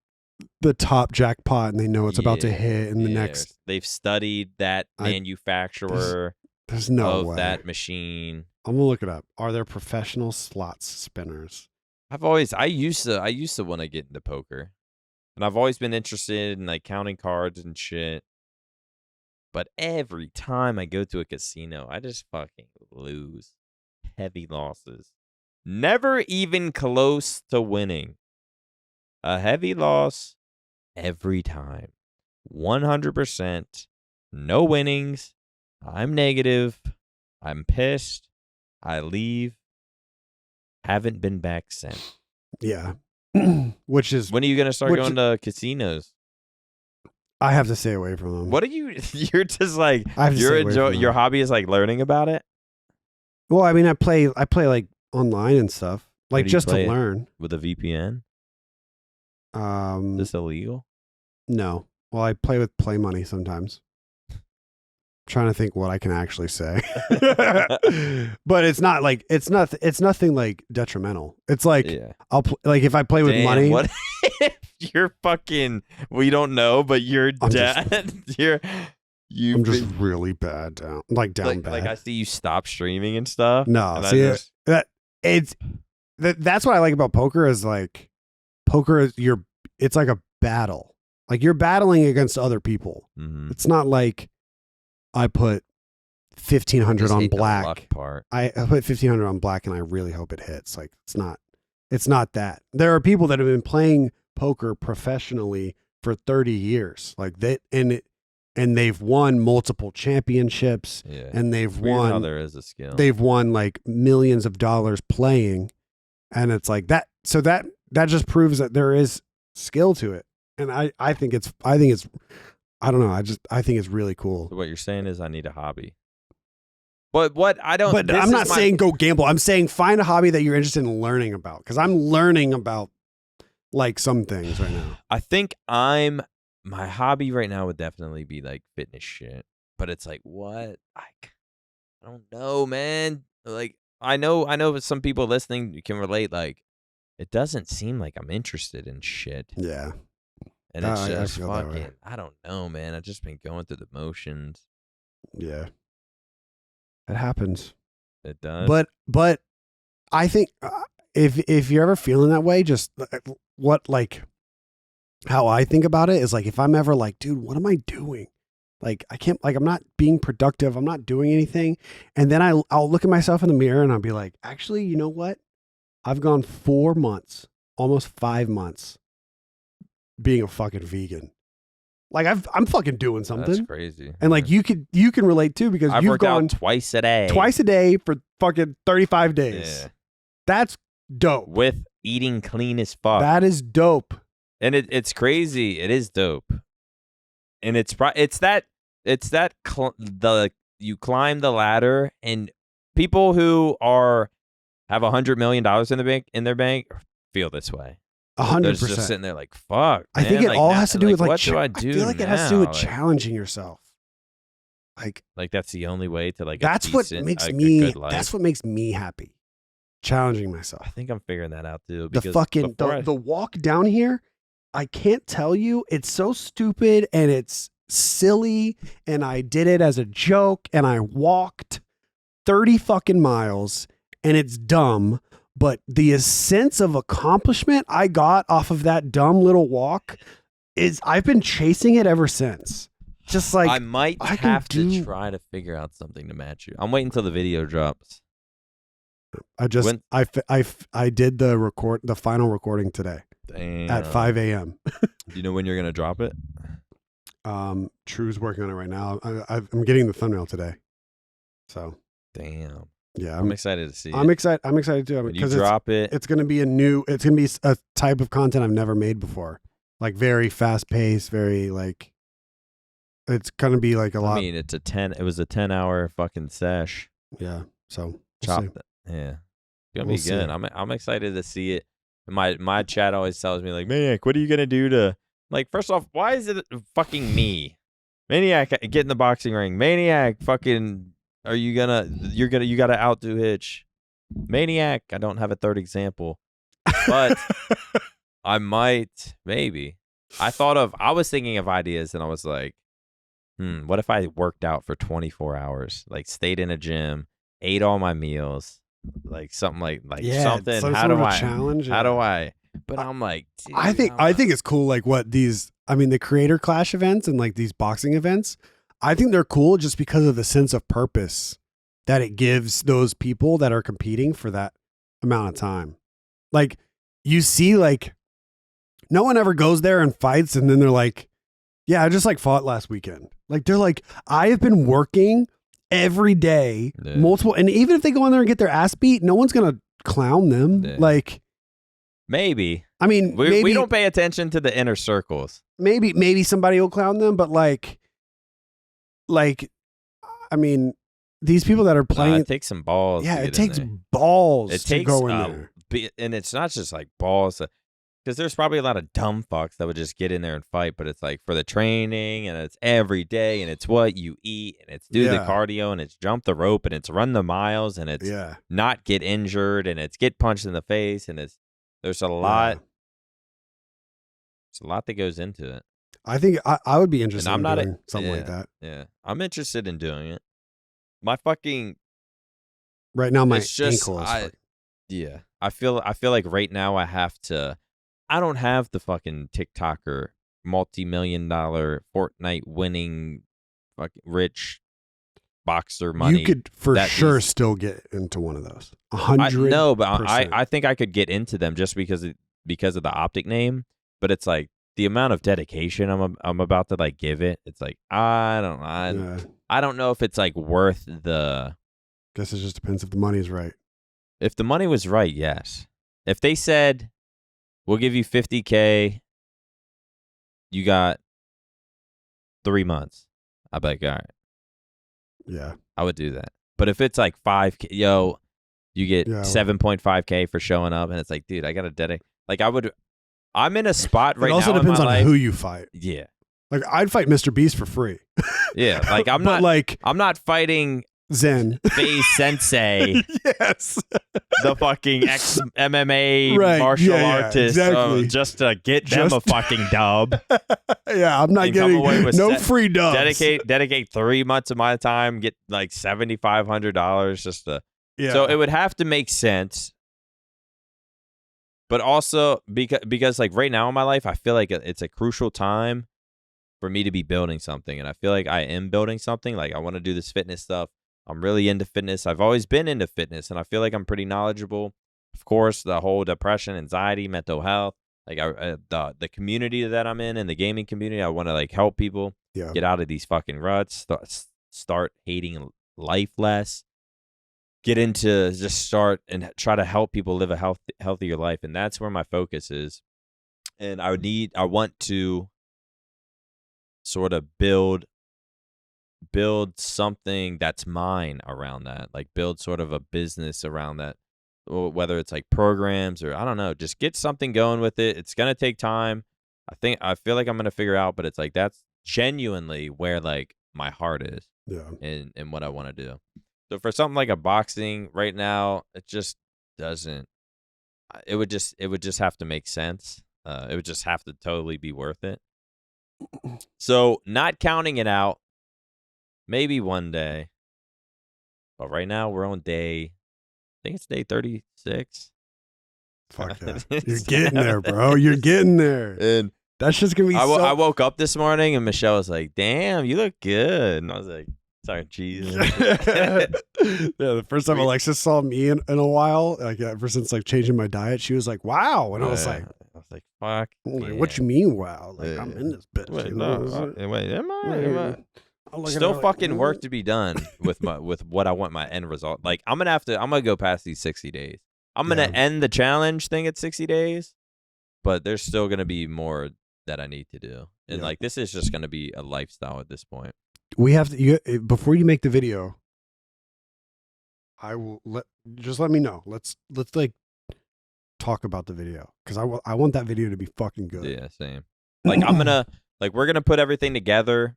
[SPEAKER 3] top jackpot and they know it's about to hit in the next.
[SPEAKER 1] They've studied that manufacturer.
[SPEAKER 3] There's no way.
[SPEAKER 1] That machine.
[SPEAKER 3] I'm gonna look it up. Are there professional slots spinners?
[SPEAKER 1] I used to want to get into poker, and I've always been interested in like counting cards and shit. But every time I go to a casino, I just fucking lose. Heavy losses. Never even close to winning. A heavy loss every time. 100%. No winnings. I'm negative. I'm pissed. I leave. Haven't been back since.
[SPEAKER 3] Yeah. Which is...
[SPEAKER 1] When are you going to start going to casinos?
[SPEAKER 3] I have to stay away from them.
[SPEAKER 1] What are you... You're just like...
[SPEAKER 3] Your
[SPEAKER 1] hobby is like learning about it?
[SPEAKER 3] Well, I mean, I play like online and stuff. Like just to learn.
[SPEAKER 1] With a VPN? Is this illegal?
[SPEAKER 3] No. Well, I play with Play Money sometimes. Trying to think what I can actually say. But it's nothing like detrimental. It's like like if I play with money.
[SPEAKER 1] What if you're fucking we don't know, but you're dead. I'm
[SPEAKER 3] just really bad down bad.
[SPEAKER 1] Like I see you stop streaming and stuff.
[SPEAKER 3] No, see that's what I like about poker is like poker is it's like a battle. Like you're battling against other people.
[SPEAKER 1] Mm-hmm.
[SPEAKER 3] It's not like I put 1,500 on black. I put 1,500 on black and I really hope it hits. Like it's not that. There are people that have been playing poker professionally for 30 years. Like that and they've won multiple championships and they've won
[SPEAKER 1] how there is a skill.
[SPEAKER 3] They've won like millions of dollars playing, and it's like that. So that just proves that there is skill to it. And I think it's I don't know. I think it's really cool.
[SPEAKER 1] So what you're saying is I need a hobby. But
[SPEAKER 3] I'm not saying go gamble. I'm saying find a hobby that you're interested in learning about, because I'm learning about like some things right now.
[SPEAKER 1] I think my hobby right now would definitely be like fitness shit. But it's like what? I don't know, man. Like I know some people listening can relate. Like it doesn't seem like I'm interested in shit.
[SPEAKER 3] Yeah.
[SPEAKER 1] And it's just fucking, I don't know, man. I've just been going through the motions.
[SPEAKER 3] Yeah. It happens.
[SPEAKER 1] It does.
[SPEAKER 3] But I think if you're ever feeling that way, just how I think about it is like, if I'm ever like, dude, what am I doing? Like, I'm not being productive. I'm not doing anything. And then I'll look at myself in the mirror and I'll be like, actually, you know what? I've gone 4 months, almost 5 months being a fucking vegan. Like I'm fucking doing something.
[SPEAKER 1] That's crazy.
[SPEAKER 3] And like you can relate too, because
[SPEAKER 1] I've
[SPEAKER 3] you've
[SPEAKER 1] worked
[SPEAKER 3] gone
[SPEAKER 1] out twice a day
[SPEAKER 3] for fucking 35 days. Yeah. That's dope.
[SPEAKER 1] With eating clean as fuck.
[SPEAKER 3] That is dope.
[SPEAKER 1] And it's crazy. It is dope. And you climb the ladder, and people who have $100 million in their bank feel this way.
[SPEAKER 3] 100%.
[SPEAKER 1] They're just sitting there like, fuck.
[SPEAKER 3] I think it all has to do with like,
[SPEAKER 1] what do I do?
[SPEAKER 3] I feel like it has to do with challenging yourself. Like
[SPEAKER 1] that's the only way to like.
[SPEAKER 3] That's what makes me. That's what makes me happy. Challenging myself.
[SPEAKER 1] I think I'm figuring that out too.
[SPEAKER 3] The walk down here, I can't tell you. It's so stupid, and it's silly and I did it as a joke and I walked 30 fucking miles and it's dumb, but the sense of accomplishment I got off of that dumb little walk is I've been chasing it ever since. Just like
[SPEAKER 1] I might have to try to figure out something to match you. I'm waiting until the video drops.
[SPEAKER 3] I did the final recording today.
[SPEAKER 1] Damn.
[SPEAKER 3] At 5 a.m.
[SPEAKER 1] Do you know when you're gonna drop it?
[SPEAKER 3] True's working on it right now. I'm getting the thumbnail today. So
[SPEAKER 1] damn.
[SPEAKER 3] Yeah,
[SPEAKER 1] I'm excited to see.
[SPEAKER 3] I'm excited. I'm excited too.
[SPEAKER 1] When you drop it,
[SPEAKER 3] it's gonna be a type of content I've never made before. Like very fast paced, very like. It's gonna be like a lot.
[SPEAKER 1] I mean, it was a 10-hour fucking sesh.
[SPEAKER 3] Yeah. So
[SPEAKER 1] chop that. Yeah. It's gonna be good. I'm excited to see it. My chat always tells me like, Maniac, what are you gonna do to like? First off, why is it fucking me? Maniac, get in the boxing ring. Maniac, fucking, you gotta outdo Hitch. Maniac, I don't have a third example, but I might maybe. I was thinking of ideas, and I was like, what if I worked out for 24 hours, like stayed in a gym, ate all my meals. Like something like something. How do I challenge? How do I? But I'm like, dude,
[SPEAKER 3] I think it's cool. Like what the Creator Clash events and like these boxing events. I think they're cool just because of the sense of purpose that it gives those people that are competing for that amount of time. Like you see, like no one ever goes there and fights, and then they're like, "Yeah, I just like fought last weekend." Like they're like, "I have been working." Every day, multiple, and even if they go in there and get their ass beat, no one's gonna clown them. Yeah. Like,
[SPEAKER 1] maybe.
[SPEAKER 3] I mean,
[SPEAKER 1] we don't pay attention to the inner circles.
[SPEAKER 3] Maybe somebody will clown them, but like, I mean, these people that are playing,
[SPEAKER 1] it takes some balls.
[SPEAKER 3] Yeah, it takes balls.
[SPEAKER 1] It takes
[SPEAKER 3] go in there,
[SPEAKER 1] and it's not just like balls. Because there's probably a lot of dumb fucks that would just get in there and fight, but it's like for the training, and it's every day, and it's what you eat, and it's do the cardio, and it's jump the rope, and it's run the miles, and it's not get injured, and it's get punched in the face, and there's a lot. There's a lot that goes into it.
[SPEAKER 3] I think I would be interested in doing something like that.
[SPEAKER 1] Yeah, I'm interested in doing it. My fucking
[SPEAKER 3] right now, my ankle is.
[SPEAKER 1] Yeah, I feel like right now I don't have the fucking TikToker multi-million-dollar Fortnite winning fucking rich boxer money.
[SPEAKER 3] You could for sure still get into one of those. 100%.
[SPEAKER 1] No, but I think I could get into them just because of the OpTic name. But it's like the amount of dedication I'm about to like give it. It's like I don't know if it's like worth the.
[SPEAKER 3] Guess it just depends if the money's right.
[SPEAKER 1] If the money was right, yes. If they said, we'll give you $50K. You got 3 months. I'd be like, all right.
[SPEAKER 3] Yeah.
[SPEAKER 1] I would do that. But if it's like 5K, you get 7.5K for showing up, and it's like, dude, I got to dedicate. Like, I'm in a spot right now.
[SPEAKER 3] It also depends on who you fight.
[SPEAKER 1] Yeah.
[SPEAKER 3] Like, I'd fight Mr. Beast for free.
[SPEAKER 1] Yeah. Like, I'm not fighting
[SPEAKER 3] Zen
[SPEAKER 1] Faye Sensei.
[SPEAKER 3] Yes.
[SPEAKER 1] The fucking ex-MMA martial artist.
[SPEAKER 3] Exactly.
[SPEAKER 1] Just to get them a fucking dub.
[SPEAKER 3] Yeah, I'm not getting no free dubs.
[SPEAKER 1] Dedicate 3 months of my time, get like $7,500 just to. Yeah. So it would have to make sense. But also because like right now in my life, I feel like it's a crucial time for me to be building something. And I feel like I am building something. Like I want to do this fitness stuff. I'm really into fitness. I've always been into fitness, and I feel like I'm pretty knowledgeable. Of course, the whole depression, anxiety, mental health, like the community that I'm in, and the gaming community, I want to like help people get out of these fucking ruts, start hating life less, get into just start and try to help people live a healthier life, and that's where my focus is. And I want to sort of build something that's mine around that, like build sort of a business around that, whether it's like programs or I don't know, just get something going with it. It's going to take time. I feel like I'm going to figure out, but it's like, that's genuinely where like my heart is and what I want to do. So for something like a boxing right now, it just doesn't, it would just have to make sense. It would just have to totally be worth it. So not counting it out, maybe one day. But right now we're on day, I think it's day 36.
[SPEAKER 3] Fuck yeah. You're getting there, bro. You're getting there.
[SPEAKER 1] And
[SPEAKER 3] that's just going to be
[SPEAKER 1] I woke up this morning and Michelle was like, damn, you look good. And I was like, sorry, cheese.
[SPEAKER 3] Yeah, the first time Alexis saw me in a while, like ever since like changing my diet, she was like, wow. And I was like,
[SPEAKER 1] fuck.
[SPEAKER 3] Like, what you mean, wow? Like, I'm in this bitch.
[SPEAKER 1] Wait,
[SPEAKER 3] you
[SPEAKER 1] no,
[SPEAKER 3] know?
[SPEAKER 1] am I? Still fucking work to be done with what I want my end result. Like, I'm gonna go past these 60 days. I'm gonna end the challenge thing at 60 days, but there's still gonna be more that I need to do. And like, this is just gonna be a lifestyle at this point.
[SPEAKER 3] We have to, before you make the video, I will let me know. Let's like talk about the video, because I want that video to be fucking good.
[SPEAKER 1] Yeah, same. Like, we're gonna put everything together.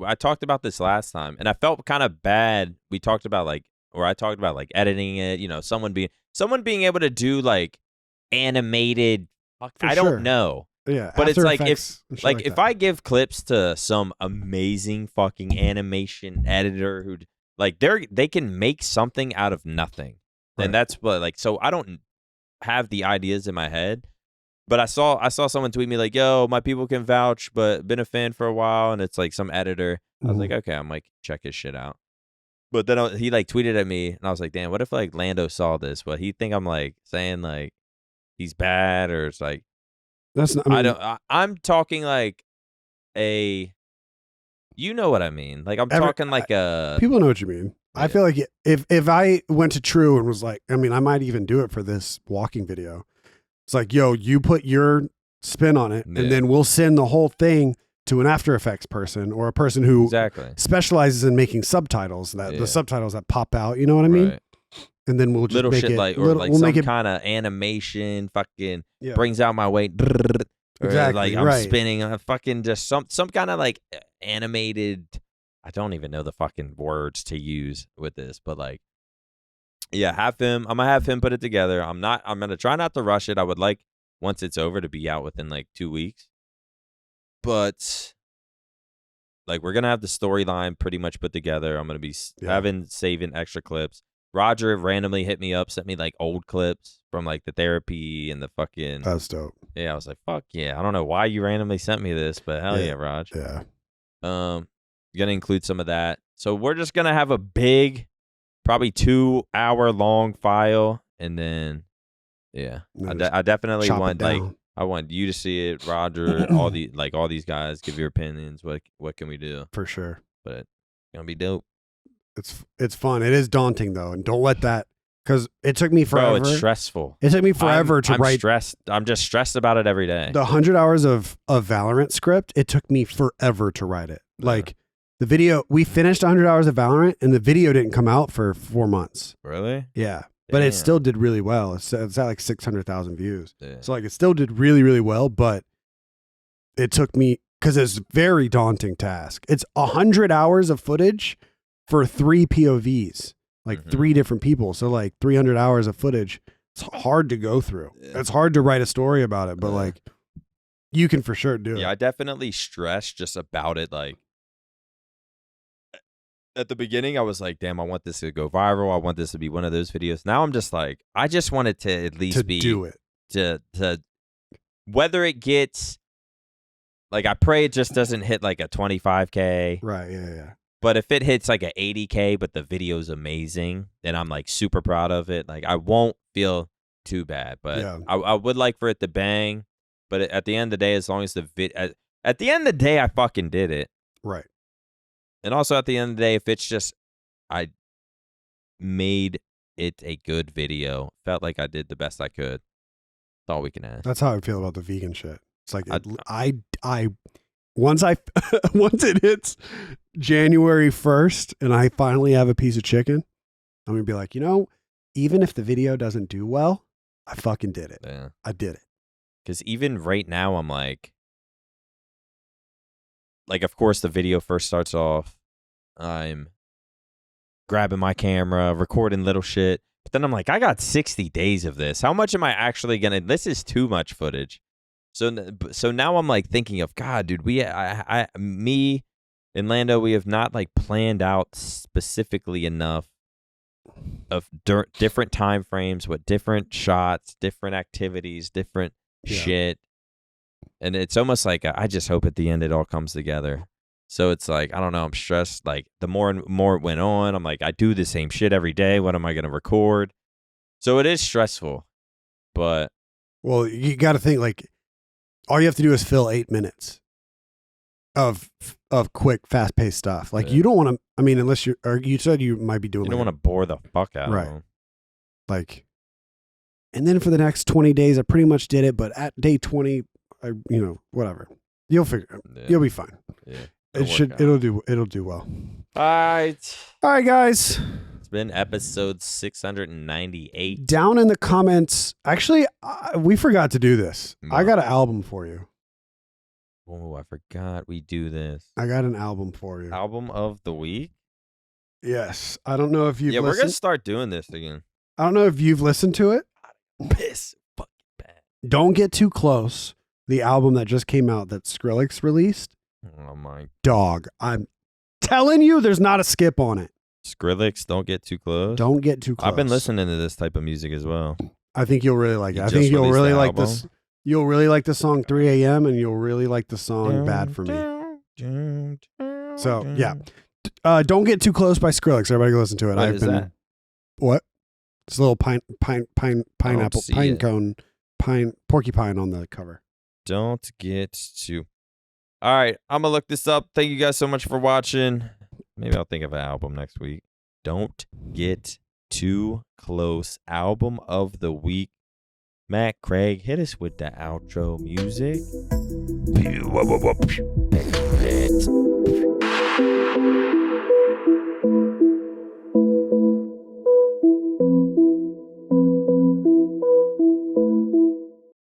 [SPEAKER 1] I talked about this last time, and I felt kind of bad. I talked about like editing it. You know, someone being able to do like animated. I don't know.
[SPEAKER 3] Yeah,
[SPEAKER 1] but it's like
[SPEAKER 3] if
[SPEAKER 1] I give clips to some amazing fucking animation editor who like they can make something out of nothing, and that's what like. So I don't have the ideas in my head, but I saw someone tweet me like, "Yo, my people can vouch, but been a fan for a while," and it's like some editor. I was like, okay, I'm like, check his shit out. But then he like tweeted at me, and I was like, damn, what if like Lando saw this? What he think I'm like saying like he's bad, or it's like
[SPEAKER 3] that's not.
[SPEAKER 1] I'm talking like a, you know what I mean? Like I'm talking like a.
[SPEAKER 3] People know what you mean. Yeah. I feel like if I went to True and was like, I mean, I might even do it for this walking video. It's like, yo, you put your spin on it, and then we'll send the whole thing to an After Effects person or a person who specializes in making subtitles, the subtitles that pop out. You know what I mean? Right. And then we'll just
[SPEAKER 1] little
[SPEAKER 3] make
[SPEAKER 1] shit
[SPEAKER 3] it
[SPEAKER 1] like, or like some kind of animation, fucking brings out my weight. Exactly. Like I'm spinning a fucking just some kind of like animated. I don't even know the fucking words to use with this, but like, yeah, I'm gonna have him put it together. I'm gonna try not to rush it. I would like, once it's over, to be out within like 2 weeks. But like, we're gonna have the storyline pretty much put together. I'm gonna be saving extra clips. Roger randomly hit me up, sent me like old clips from like the therapy and the fucking.
[SPEAKER 3] That's dope.
[SPEAKER 1] Yeah, I was like, fuck yeah. I don't know why you randomly sent me this, but hell yeah, Raj.
[SPEAKER 3] Yeah.
[SPEAKER 1] Gonna include some of that. So we're just gonna have a big, probably 2 hour long file, and then I definitely want like, I want you to see it, Roger, all these guys, give your opinions. What can we do?
[SPEAKER 3] For sure.
[SPEAKER 1] But it's gonna be dope.
[SPEAKER 3] It's fun. It is daunting though, and don't let that, because it took me forever.
[SPEAKER 1] Bro, it's stressful.
[SPEAKER 3] It took me forever to write.
[SPEAKER 1] I'm just stressed about it every day.
[SPEAKER 3] The 100 hours of Valorant script, it took me forever to write it. Like the video, we finished 100 hours of Valorant, and the video didn't come out for 4 months.
[SPEAKER 1] Really?
[SPEAKER 3] Yeah. But it still did really well. It's at like 600,000 views. Yeah. So like it still did really, really well, but it took me, because it's a very daunting task. It's 100 hours of footage for 3 POVs, like 3 different people. So like 300 hours of footage. It's hard to go through. Yeah. It's hard to write a story about it, but like you can for sure do it.
[SPEAKER 1] Yeah, I definitely stress just about it. Like, at the beginning, I was like, damn, I want this to go viral. I want this to be one of those videos. Now I'm just like, I just want it to at least
[SPEAKER 3] do it.
[SPEAKER 1] To whether it gets, like, I pray it just doesn't hit like a 25K.
[SPEAKER 3] Right, yeah.
[SPEAKER 1] But if it hits like a 80K, but the video's amazing, then I'm like super proud of it. Like, I won't feel too bad, but I would like for it to bang. But at the end of the day, as long as at the end of the day, I fucking did it.
[SPEAKER 3] Right.
[SPEAKER 1] And also at the end of the day, if it's just, I made it a good video, felt like I did the best I could, that's all we can ask.
[SPEAKER 3] That's how I feel about the vegan shit. It's like, I once it hits January 1st and I finally have a piece of chicken, I'm going to be like, even if the video doesn't do well, I fucking did it.
[SPEAKER 1] Yeah.
[SPEAKER 3] I did it.
[SPEAKER 1] Because even right now, I'm like, of course, the video first starts off, I'm grabbing my camera, recording little shit. But then I'm like, I got 60 days of this. How much am I actually going to... This is too much footage. So now I'm like thinking of God, dude. Me and Lando, we have not like planned out specifically enough of different time frames with different shots, different activities, different shit. And it's almost like I just hope at the end it all comes together. So it's like, I don't know, I'm stressed. Like the more and more it went on, I'm like, I do the same shit every day. When am I going to record? So it is stressful, but.
[SPEAKER 3] Well, you got to think like all you have to do is fill 8 minutes of quick, fast paced stuff. Like you don't want to, I mean, unless you said you might be doing.
[SPEAKER 1] You don't want to bore the fuck out of them.
[SPEAKER 3] Like, and then for the next 20 days, I pretty much did it. But at day 20, whatever. You'll figure.
[SPEAKER 1] Yeah.
[SPEAKER 3] You'll be fine.
[SPEAKER 1] Yeah.
[SPEAKER 3] It'll do well.
[SPEAKER 1] All right,
[SPEAKER 3] guys.
[SPEAKER 1] It's been episode 698.
[SPEAKER 3] Down in the comments, actually, we forgot to do this.
[SPEAKER 1] No.
[SPEAKER 3] I got an album for you.
[SPEAKER 1] Oh, I forgot we do this.
[SPEAKER 3] I got an album for you.
[SPEAKER 1] Album of the week?
[SPEAKER 3] Yes. I don't know if you've listened.
[SPEAKER 1] We're going to start doing this again.
[SPEAKER 3] I don't know if you've listened to it.
[SPEAKER 1] Piss fucking bad.
[SPEAKER 3] Don't Get Too Close. The album that just came out that Skrillex released.
[SPEAKER 1] Oh my
[SPEAKER 3] dog. I'm telling you, there's not a skip on it.
[SPEAKER 1] Skrillex, Don't Get Too Close.
[SPEAKER 3] Don't Get Too Close.
[SPEAKER 1] I've been listening to this type of music as well.
[SPEAKER 3] I think you'll really like it. I think you'll really like this. You'll really like the song 3 a.m. and you'll really like the song Bad For Me. So, yeah. Don't Get Too Close by Skrillex. Everybody go listen to it.
[SPEAKER 1] What is that?
[SPEAKER 3] What? It's a little pineapple, pine
[SPEAKER 1] it.
[SPEAKER 3] cone, porcupine on the cover.
[SPEAKER 1] Don't get too. All right. I'm going to look this up. Thank you guys so much for watching. Maybe I'll think of an album next week. Don't Get Too Close. Album of the week. Matt, Craig, hit us with the outro music.